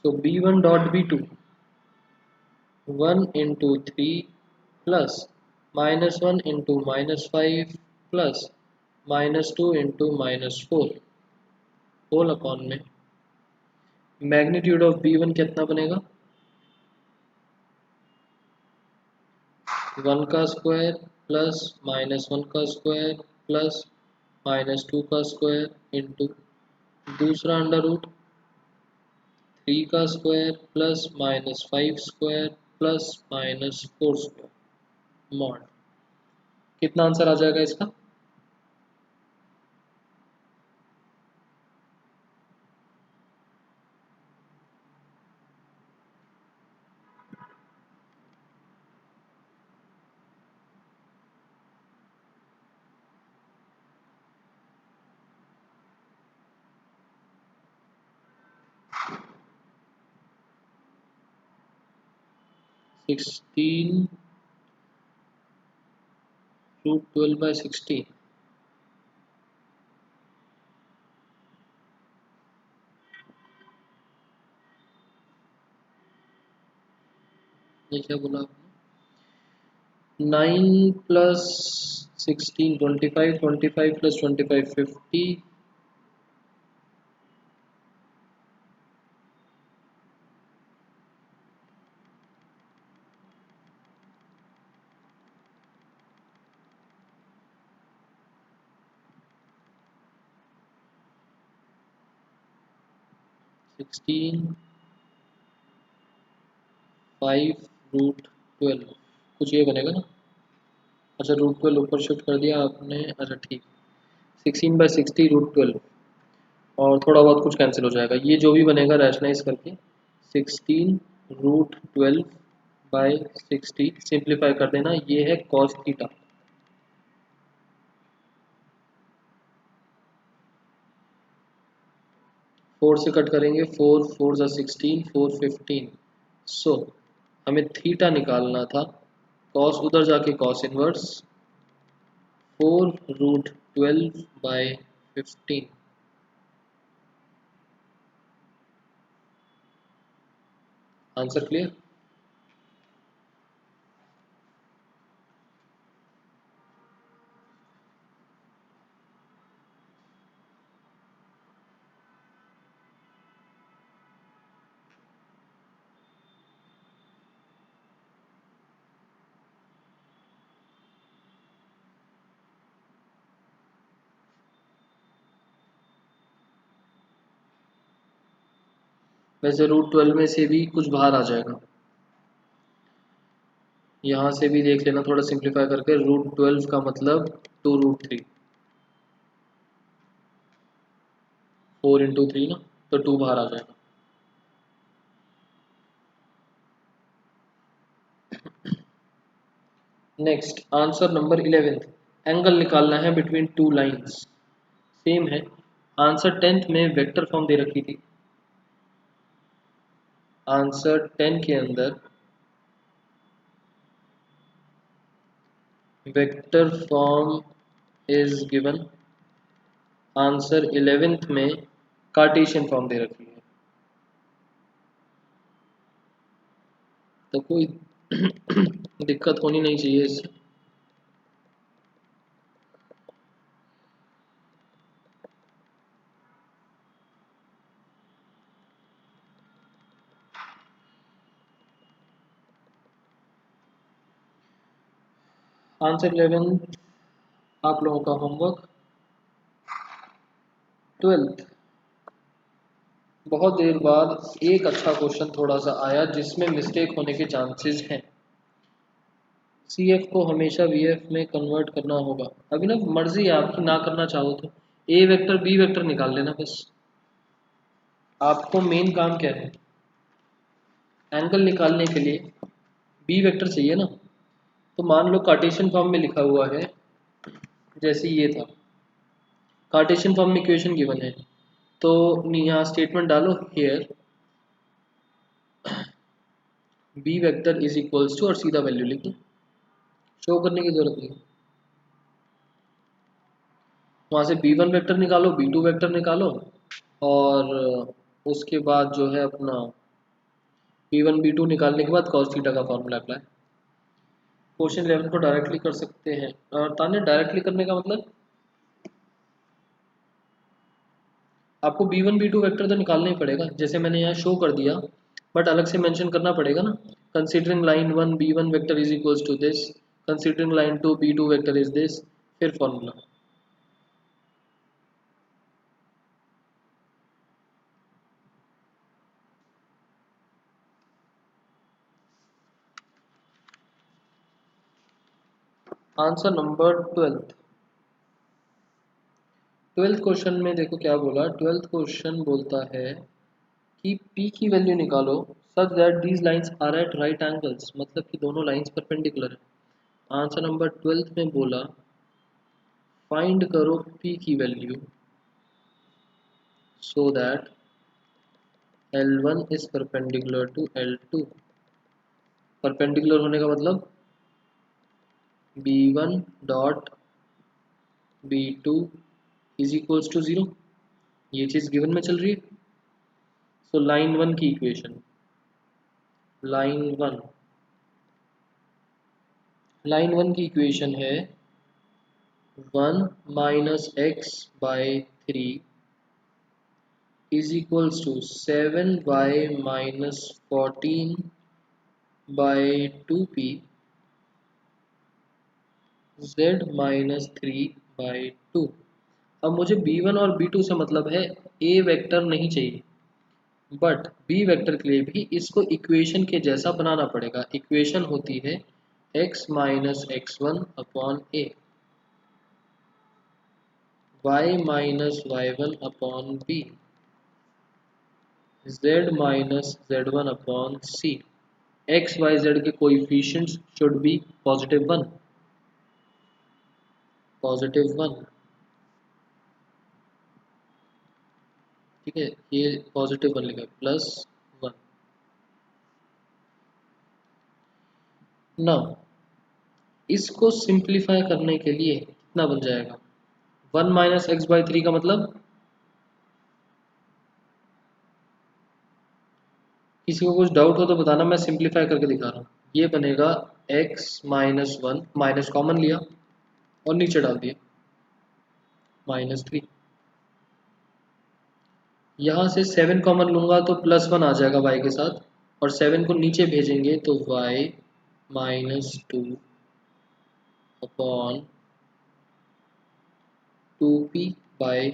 Speaker 1: so b1 dot b2 1 into 3 plus -1 into -5 plus -2 into -4 whole upon में magnitude of b1 कितना बनेगा, one का square plus minus one का square plus minus two का square into दूसरा under root three का square plus minus five square plus minus four square mod. कितना answer आ जाएगा इसका? Sixteen root 12/16। ये क्या बोला आपने? 9 + 16 25, 25 + 25 50, 16 5 रूट 12 कुछ ये बनेगा ना। अच्छा रूट 12 ऊपर शिफ्ट कर दिया आपने, अच्छा ठीक। 16/60 रूट 12 और थोड़ा बहुत कुछ कैंसिल हो जाएगा, ये जो भी बनेगा रैशनलाइज करके 16 रूट 12/60 सिंप्लीफाई कर देना, ये है कॉस थीटा। 4 से कट करेंगे, 4 4 ज़ा 16, 4 15। सो हमें थीटा निकालना था, कॉस उधर जाके cos inverse 4 root 12/15। Answer clear? वैसे रूट 12 में से भी कुछ बाहर आ जाएगा, यहाँ से भी देख लेना थोड़ा सिंप्लीफाई करके। रूट 12 का मतलब 2 रूट 3, 4 इंटू 3 ना, तो 2 बाहर आ जाएगा। नेक्स्ट आंसर नंबर 11, एंगल निकालना है बिटवीन टू लाइंस। सेम है, आंसर 10th में वेक्टर फॉर्म दे रखी थी। आंसर 10 के अंदर vector form is given, answer 11th में कार्टेशियन फॉर्म दे रखी है। तो कोई दिक्कत होनी नहीं चाहिए इससे। आंसर 11 आप लोगों का होमवर्क। 12th बहुत देर बाद एक अच्छा क्वेश्चन थोड़ा सा आया जिसमें मिस्टेक होने के चांसेस हैं। सी एफ को हमेशा वी एफ में कन्वर्ट करना होगा। अभी ना मर्जी है आपकी, ना करना चाहो तो ए वेक्टर बी वेक्टर निकाल लेना बस। आपको मेन काम क्या है? एंगल निकालने के लिए बी वेक्टर चाहिए ना। तो मान लो कार्टेशियन फॉर्म में लिखा हुआ है, जैसे ये था कार्टेशियन फॉर्म में इक्वेशन गिवन है, तो यहाँ स्टेटमेंट डालो here b vector is equals to और सीधा वैल्यू लिख दो, शो करने की जरूरत नहीं। वहाँ से बी वन वेक्टर निकालो, बी टू वेक्टर निकालो, और उसके बाद जो है अपना बी वन बी टू निकालने के बाद कॉस थीटा का फॉर्मूला अप्लाई। क्वेश्चन 11 को डायरेक्टली कर सकते हैं। और ताने डायरेक्टली करने का मतलब आपको b one b two vector तो निकालना ही पड़ेगा, जैसे मैंने यहाँ शो कर दिया, बट अलग से मेंशन करना पड़ेगा ना। Considering line one b one vector is equals to this, considering line 2 B2 vector is this, फिर formula. Answer number 12th question में देखो क्या बोला। 12th क्वेश्चन बोलता है कि P की वैल्यू निकालो such that these lines are at right angles, मतलब कि दोनों लाइंस परपेंडिकुलर है। आंसर नंबर 12th में बोला फाइंड करो P की वैल्यू so that L1 is perpendicular to L2। Perpendicular होने का मतलब B1 dot B2 is equals to 0, ये चीज़ गिवन में चल रही है। सो लाइन वन की इक्वेशन, लाइन वन की इक्वेशन है 1 minus x by 3 is equals to 7y minus 14 by 2p z minus 3 by 2। अब मुझे b1 और b2 से मतलब है, a वेक्टर नहीं चाहिए, बट b वेक्टर के लिए भी इसको इक्वेशन के जैसा बनाना पड़ेगा। इक्वेशन होती है x minus x1 upon a, y minus y1 upon b, z minus z1 upon c। X y z के कोएफिशिएंट्स शुड बी +1, +1। ठीक है, ये +1 लिखा है, +1। नाउ इसको सिंप्लीफाई करने के लिए कितना बन जाएगा, 1 माइनस एक्स बाई 3 का मतलब, किसी को कुछ डाउट हो तो बताना, मैं सिंप्लीफाई करके दिखा रहा हूँ। ये बनेगा x माइनस 1, माइनस कॉमन लिया और नीचे डाल दिया -3। यहाँ से 7 कॉमन लूंगा तो +1 आ जाएगा y के साथ, और 7 को नीचे भेजेंगे तो y -2 upon 2p by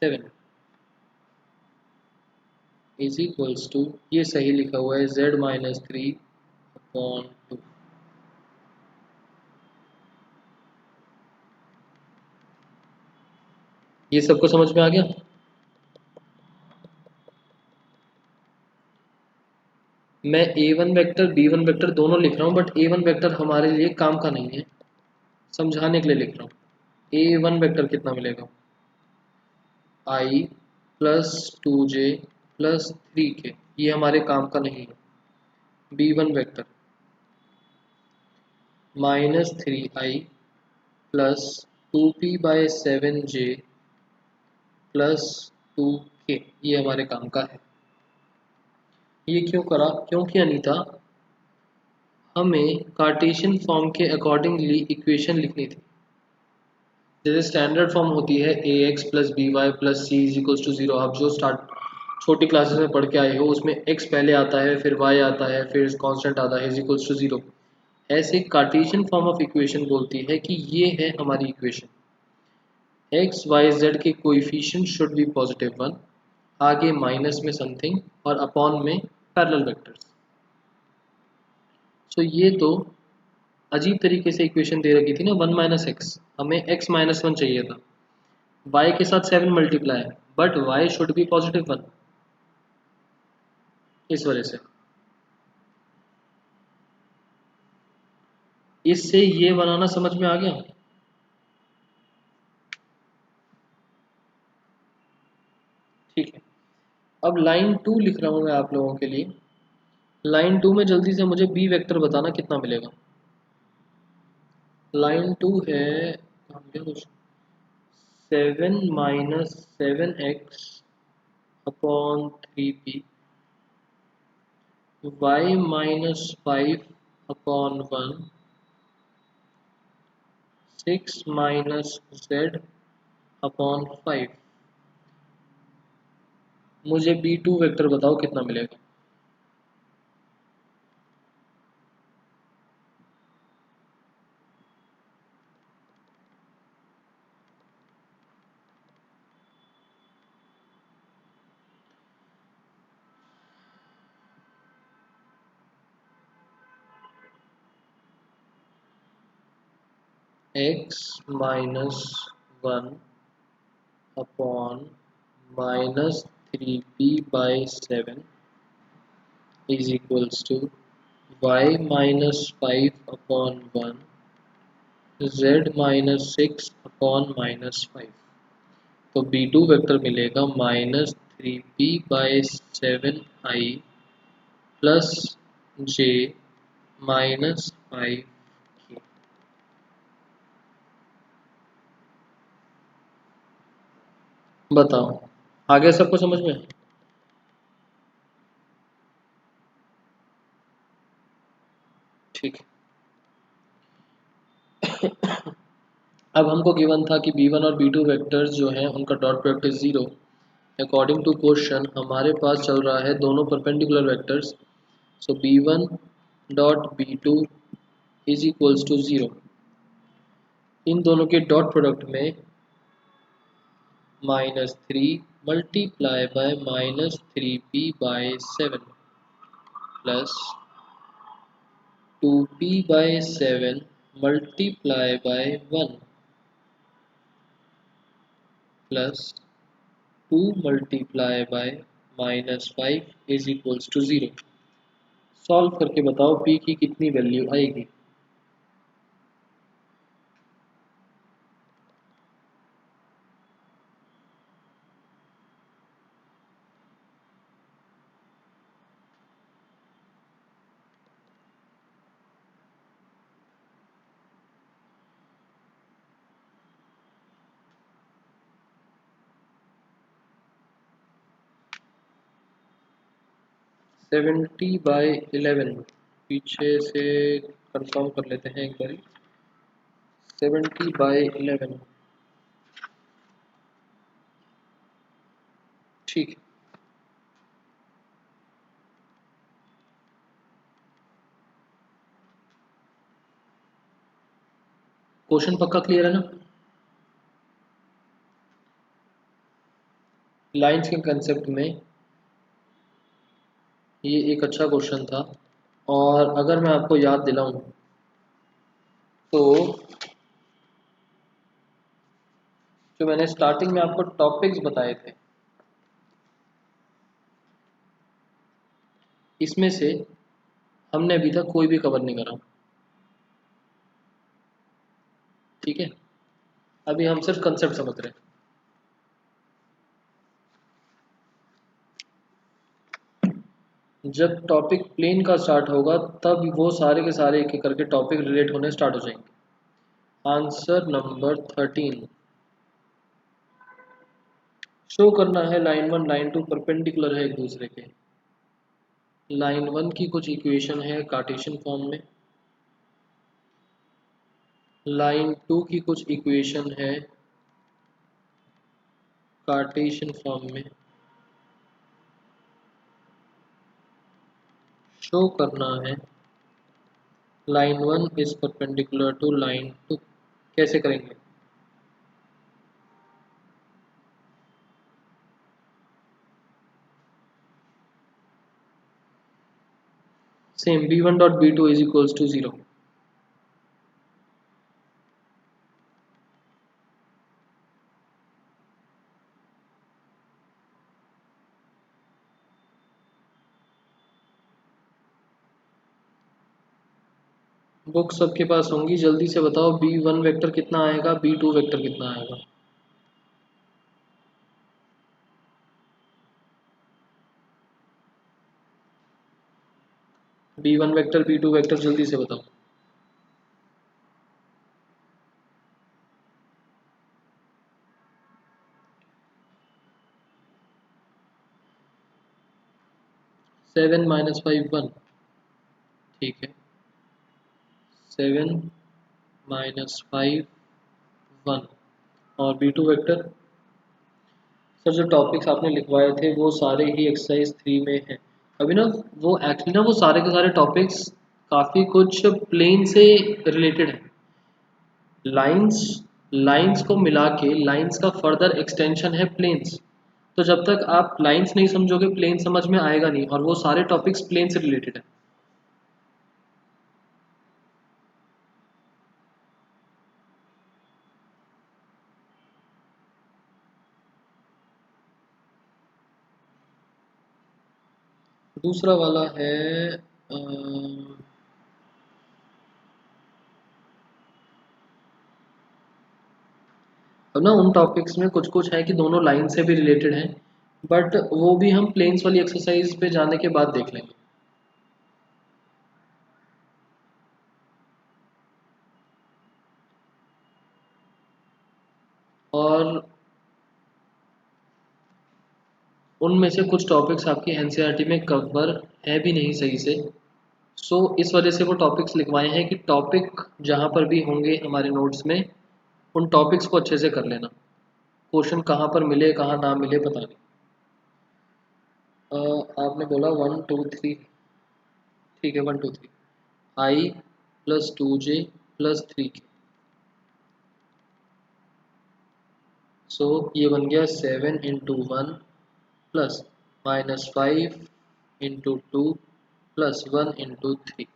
Speaker 1: 7 is equals to, ये सही लिखा हुआ है, z -3 अपॉन 2। ये सबको समझ में आ गया। मैं a1 वेक्टर b1 वेक्टर दोनों लिख रहा हूँ, बट a1 वेक्टर हमारे लिए काम का नहीं है, समझाने के लिए लिख रहा हूँ। a1 वेक्टर कितना मिलेगा, i plus 2j plus 3k, ये हमारे काम का नहीं है। b1 vector -3i plus 2p by 7j plus 2k, ये हमारे काम का है। ये क्यों करा, क्योंकि अनीता हमें कार्टेशियन फॉर्म के अकॉर्डिंगली इक्वेशन लिखनी थी। जैसे स्टैंडर्ड फॉर्म होती है A X plus B Y plus C is equals to 0, आप जो स्टार्ट छोटी क्लासेस में पढ़ के आए हो उसमें x पहले आता है, फिर y आता है, फिर कांस्टेंट आता है, इज इक्वल्स टू 0। ऐसे कार्टेशियन फॉर्म ऑफ इक्वेशन बोलती है कि ये है हमारी इक्वेशन, एक्स वाई जेड के कोएफिशिएंट शुड बी +1, आगे माइनस में समथिंग और अपॉन में पैरेलल वेक्टर्स। सो ये तो अजीब तरीके से इक्वेशन दे रखी थी ना, 1 माइनस एक्स, हमें x -1 चाहिए था, y के साथ 7 multiply, but y should be +1, इस वजह से। इससे ये बनाना समझ में आ गया। ठीक है, अब लाइन 2 लिख रहा हूँ मैं आप लोगों के लिए। लाइन 2 में जल्दी से मुझे बी वेक्टर बताना कितना मिलेगा। लाइन 2 है 7 minus 7x upon 3p, y minus 5 upon 1, 6 minus z upon 5। मुझे b2 वेक्टर बताओ कितना मिलेगा। x minus 1 upon minus 3p/7 is equals to y minus 5 upon 1 z minus 6 upon minus 5। तो b2 वेक्टर मिलेगा -3p/7i plus j minus 5k। बताओ आगे सबको समझ में? ठीक। अब हमको गिवन था कि b1 और b2 वेक्टर्स जो हैं उनका dot product is 0। According to question हमारे पास चल रहा है दोनों perpendicular vectors. So b1 dot b2 is equals to 0। इन दोनों के डॉट प्रोडक्ट में -3 multiply by -3p/7 plus 2p/7 multiply by 1 plus 2 multiply by -5 is equals to 0। Solve करके बताओ p की कितनी वैल्यू आएगी। सेवेंटी बाई 11 पीछे से कंफर्म कर लेते हैं एक बारी। 70/11 ठीक है। क्वेश्चन पक्का क्लियर है ना? लाइंस के कंसेप्ट में ये एक अच्छा क्वेश्चन था। और अगर मैं आपको याद दिलाऊं तो जो मैंने स्टार्टिंग में आपको टॉपिक्स बताए थे इसमें से हमने अभी तक कोई भी कवर नहीं करा। ठीक है, अभी हम सिर्फ कंसेप्ट समझ रहे हैं। जब टॉपिक प्लेन का स्टार्ट होगा तब वो सारे के सारे एक एक करके टॉपिक रिलेट होने स्टार्ट हो जाएंगे। आंसर नंबर 13 शो करना है लाइन 1 लाइन 2 परपेंडिकुलर है एक दूसरे के। लाइन 1 की कुछ इक्वेशन है कार्टेशियन फॉर्म में, लाइन 2 की कुछ इक्वेशन है कार्टेशियन फॉर्म में। शो करना है line 1 is perpendicular to line 2। कैसे करेंगे? Same b1 dot b2 is equals to 0। Book सबके पास होंगी, जल्दी से बताओ b1 वेक्टर कितना आएगा, b2 वेक्टर कितना आएगा। b1 वेक्टर b2 वेक्टर जल्दी से बताओ। Seven minus 5 1। ठीक है, 7 माइनस 5 1। और b2 वेक्टर सर जो टॉपिक्स आपने लिखवाए थे वो सारे ही एक्सरसाइज 3 में हैं। अभी ना वो एक्चुअली ना वो सारे के सारे टॉपिक्स काफ़ी कुछ प्लेन से रिलेटेड है। लाइंस लाइंस को मिला के लाइंस का फर्दर एक्सटेंशन है प्लेन्स। तो जब तक आप लाइंस नहीं समझोगे प्लेन समझ में आएगा नहीं, और वो सारे टॉपिक्स प्लेन से रिलेटेड है। दूसरा वाला है अब ना उन टॉपिक्स में कुछ कुछ है कि दोनों लाइन से भी रिलेटेड हैं, बट वो भी हम प्लेन्स वाली एक्सरसाइज पे जाने के बाद देख लेंगे। और उनमें से कुछ टॉपिक्स आपकी एनसीईआरटी में कवर है भी नहीं सही से। सो इस वजह से वो टॉपिक्स लिखवाए हैं कि टॉपिक जहाँ पर भी होंगे हमारे नोट्स में, उन टॉपिक्स को अच्छे से कर लेना। क्वेश्चन कहाँ पर मिले कहाँ ना मिले पता नहीं। आपने बोला 1 2 3। ठीक है, 1 2 3 आई प्लस 2j प्लस 3k। सो ये बन गया 7 × 1 plus -5 × 2 plus 1 × 3।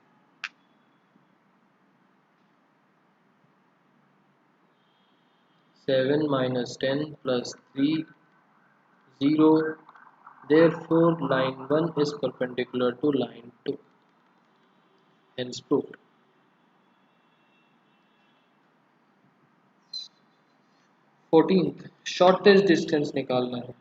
Speaker 1: 7 - 10 plus 3 0। Therefore, line 1 is perpendicular to line 2. Hence proved. 14th shortest distance निकालना है।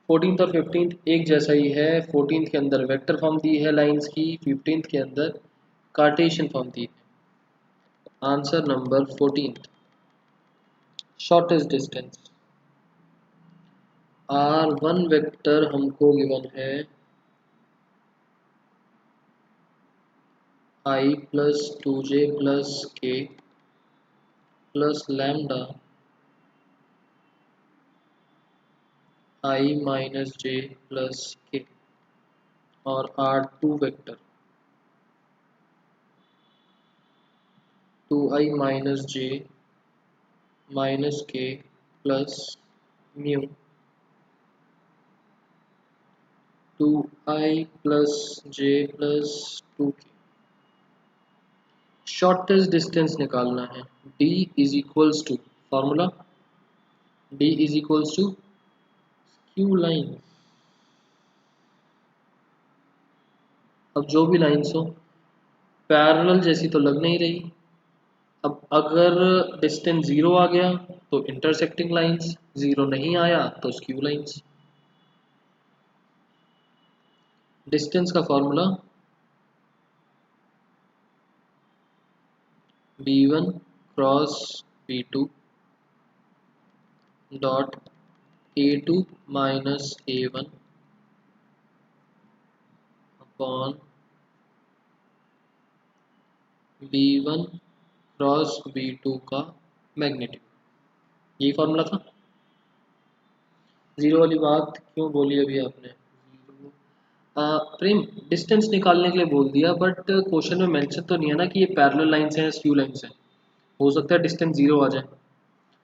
Speaker 1: 14th और 15th एक जैसा ही है। 14th के अंदर वेक्टर फॉर्म दी है लाइंस की, 15th के अंदर कार्टेशियन फॉर्म दी है। Answer number 14th shortest distance. R1 vector हमको गिवन है I plus 2j plus k plus lambda I minus j plus k। और R2 vector 2i minus j minus k plus mu 2i plus j plus 2k। Shortest distance निकालना है। d is equals to formula, d is equals to Q line. अब जो भी lines हो parallel जैसी तो लग नहीं रही। अब अगर डिस्टेंस ज़ीरो आ गया तो इंटरसेक्टिंग लाइंस, ज़ीरो नहीं आया तो स्क्यू लाइंस। डिस्टेंस का formula b1 cross b2 dot a2 minus a1 upon b1 cross b2 का मैग्नीट्यूड। यही फॉर्मूला था। ज़ीरो वाली बात क्यों बोली अभी आपने? प्रेम डिस्टेंस निकालने के लिए बोल दिया, बट क्वेश्चन में मेंशन तो नहीं है ना कि ये पैरेलल लाइंस हैं स्क्यू लाइंस हैं। हो सकता है डिस्टेंस ज़ीरो आ जाए,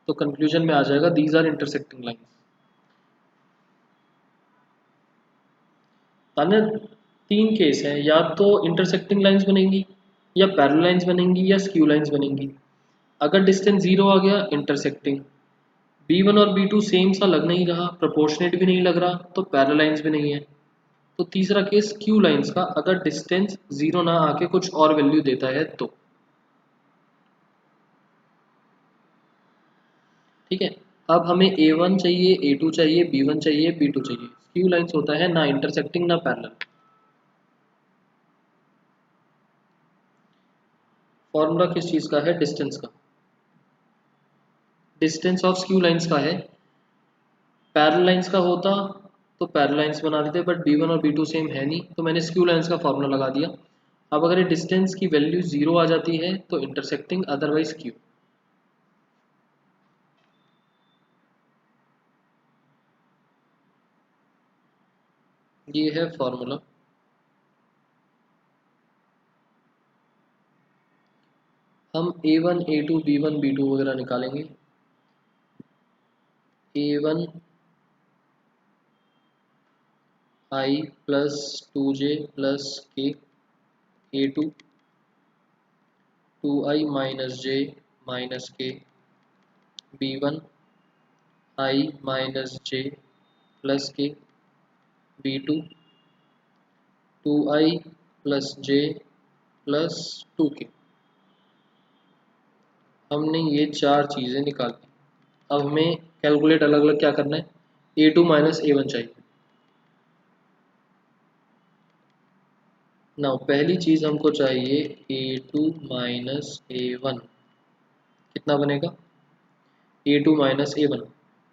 Speaker 1: तो कंक्लूजन में आ जाएगा दीज आर इंटरसेक्टिंग लाइंस। ताने तीन केस हैं, या तो इंटरसेक्टिंग लाइंस बनेंगी, या पैरेलल लाइंस बनेंगी, या स्क्यू लाइंस बनेंगी। अगर डिस्टेंस ज़ीरो आ गया इंटरसेक्टिंग, b1 और b2 सेम सा लग नहीं रहा, प्रोपोर्शनेट भी नहीं लग रहा, तो पैरेलल लाइंस भी नहीं है। तो तीसरा केस क्यू लाइंस का, अगर डिस्टेंस ज़ीरो ना आके कुछ और वैल्यू देता है तो। ठीक है। अब हमें a1 चाहिए, a2 चाहिए, b1 चाहिए, b2 चाहिए। स्क्यू लाइंस होता है ना इंटरसेक्टिंग ना पैरेलल। फॉर्मूला किस चीज़ का है? डिस्टेंस का। डिस्टेंस ऑफ स्क्यू लाइंस का है। पैरेलल लाइंस का होता तो पैरेलल लाइंस बना देते, बट b1 और b2 सेम है नहीं, तो मैंने स्क्यू लाइंस का फॉर्मूला लगा दिया। अब अगर ये डिस्टेंस की वैल्यू जीरो आ जाती है तो इंटरसेक्टिंग, अदरवाइज क्यू। ये है फॉर्मूला। हम a1 a2 b1 b2 वगैरह निकालेंगे। a1 I plus 2j plus k, a2 2i minus j minus k, b1 I minus j plus k, b2 2i plus J plus 2k। हमने ये चार चीज़ें निकाली। अब हमें कैलकुलेट अलग अलग क्या करना है, a2 माइनस a1 चाहिए। ना पहली चीज़ हमको चाहिए a2 माइनस a1, कितना बनेगा a2 minus a1,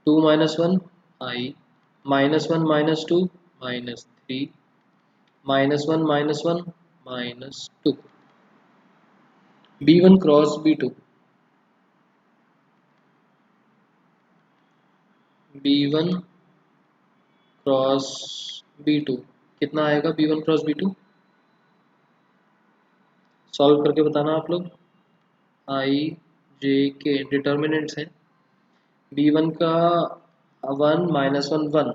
Speaker 1: 2 minus 1 i, minus 1 minus 2 minus 3, minus 1 minus 1 minus 2, b1 cross b2, b1 cross b2 कितना आएगा, b1 क्रॉस b2 सॉल्व करके बताना आप लोग। आई जे के डिटर्मिनेंट्स हैं, b1 का 1 माइनस 1 1,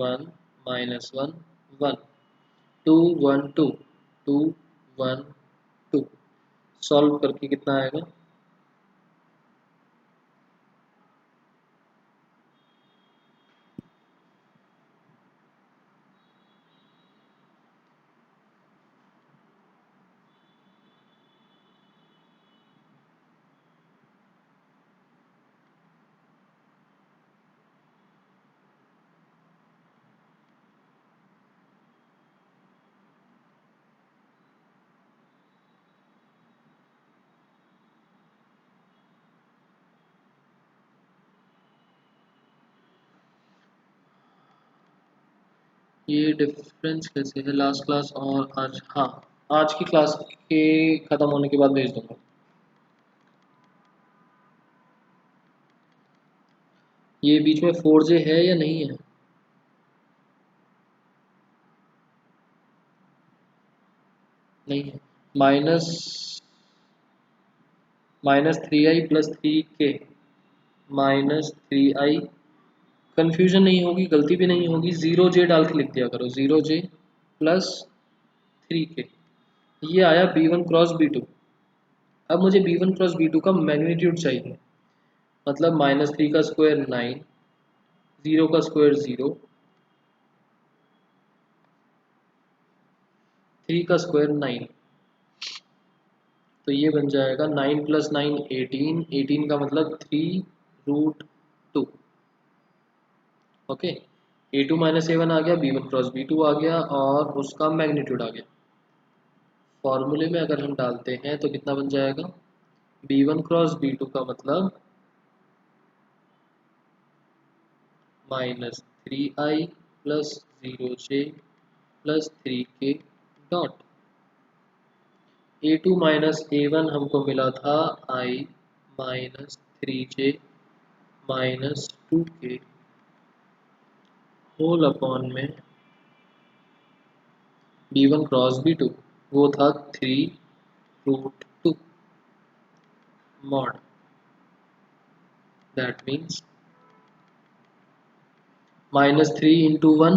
Speaker 1: 1 माइनस 1 1, 2 1 2, 2 1 2, सॉल्व करके कितना आएगा, ये डिफरेंस कैसे है लास्ट क्लास और आज, हाँ आज की क्लास के ख़त्म होने के बाद भेज दूंगा। ये बीच में 4j है या नहीं है, नहीं है, minus minus 3i plus 3k minus 3i, confusion नहीं होगी, गलती भी नहीं होगी, 0j डाल के लिख दिया करो, 0j प्लस 3k। ये आया b1 क्रॉस b2। अब मुझे b1 क्रॉस b2 का मैग्नीट्यूड चाहिए, मतलब माइनस 3 का स्क्वायर 9, 0 का स्क्वायर 0, 3 का स्क्वायर 9, तो ये बन जाएगा 9 प्लस 9 18, 18 का मतलब 3√2। ओके, a2 माइनस a1 आ गया, b1 क्रॉस b2 आ गया और उसका मैग्नीट्यूड आ गया। फॉर्मूले में अगर हम डालते हैं तो कितना बन जाएगा, b1 क्रॉस b2 का मतलब minus 3i plus 0j plus 3k dot, a2 minus a1 हमको मिला था i minus 3j minus 2k whole upon में b1 क्रॉस b2, वो था 3√2 mod, that means minus 3 into 1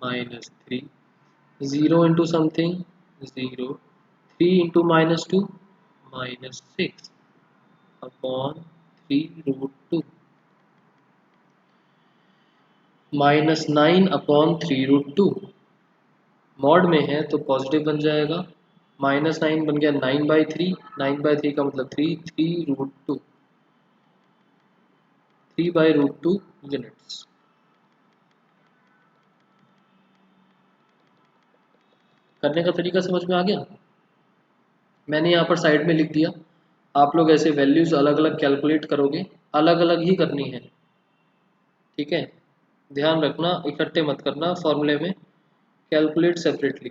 Speaker 1: minus 3, 0 into something 0, 3 into minus 2 minus 6 upon 3√2, minus 9 upon 3√2, mod में है तो positive बन जाएगा, माइनस 9 बन गया 9/3, 9/3 का मतलब 3√2, 3/√2 यूनिट्स। करने का तरीका समझ में आ गया, मैंने यहाँ पर साइड में लिख दिया, आप लोग ऐसे वैल्यूज अलग अलग कैलकुलेट करोगे, अलग अलग ही करनी है, ठीक है, ध्यान रखना इकट्ठे मत करना फॉर्मूले में, कैलकुलेट सेपरेटली।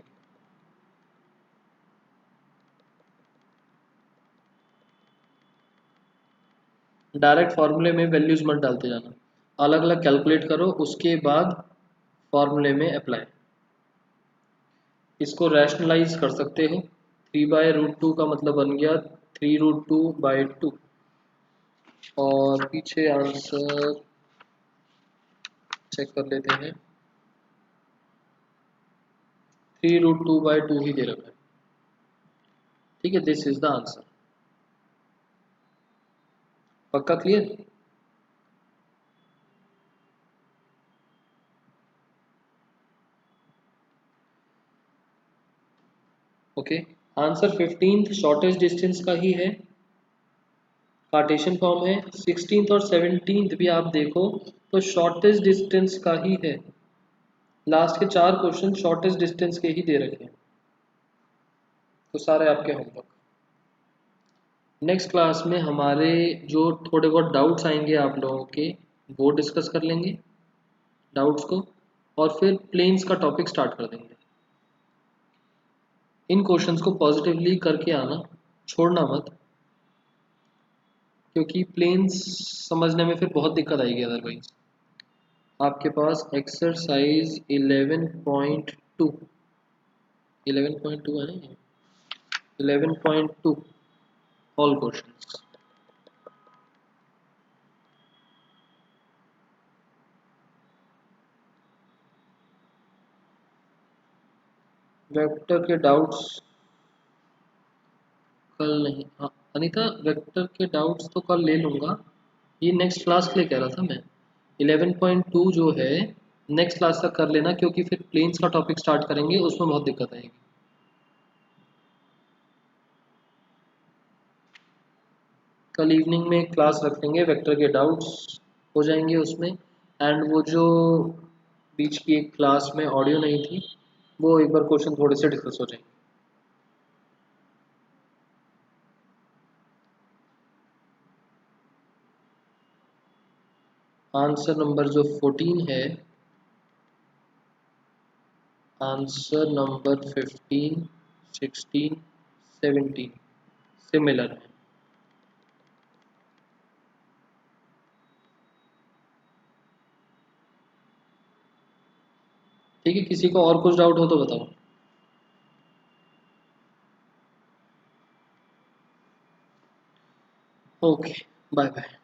Speaker 1: डायरेक्ट फॉर्मूले में वैल्यूज मत डालते जाना, अलग अलग कैलकुलेट करो, उसके बाद फॉर्मूले में अप्लाई। इसको रैशनलाइज कर सकते हो, 3/√2 का मतलब बन गया 3√2/2, और पीछे आंसर चेक कर लेते हैं, 3√2/2 ही दे रखा है, ठीक है, दिस इज द आंसर। पक्का clear. Okay, answer 15th shortest distance का ही है, कार्टेशियन फॉर्म है। 16th और 17th भी आप देखो तो शॉर्टेस्ट डिस्टेंस का ही है। लास्ट के 4 क्वेश्चन शॉर्टेस्ट डिस्टेंस के ही दे रखे हैं, तो सारे आपके होमवर्क। नेक्स्ट क्लास में हमारे जो थोड़े बहुत डाउट्स आएंगे आप लोगों के, वो डिस्कस कर लेंगे डाउट्स को, और फिर प्लेन्स का टॉपिक स्टार्ट कर देंगे। इन क्वेश्चंस को पॉजिटिवली करके आना, छोड़ना मत, क्योंकि प्लेन्स समझने में फिर बहुत दिक्कत आएगी अदरवाइज। आपके पास एक्सरसाइज 11.2 11.2 है ना, 11.2 ऑल क्वेश्चंस। वेक्टर के डाउट्स कल नहीं, हाँ अनीता, वेक्टर के डाउट्स तो कल ले लूँगा, ये नेक्स्ट क्लास के लिए कह रहा था मैं। 11.2 जो है नेक्स्ट क्लास तक कर लेना, क्योंकि फिर प्लेन्स का टॉपिक स्टार्ट करेंगे, उसमें बहुत दिक्कत आएगी। कल इवनिंग में क्लास रख लेंगे, वेक्टर के डाउट्स हो जाएंगे उसमें। एंड वो जो बीच की एक क्लास में ऑडियो नहीं थी, वो एक बार क्वेश्चन थोड़े से डिस्कस हो जाएंगे। आंसर नंबर जो 14 है, आंसर नंबर 15, 16, 17 सिमिलर है। ठीक है, किसी को और कुछ डाउट हो तो बताओ। Okay, bye bye.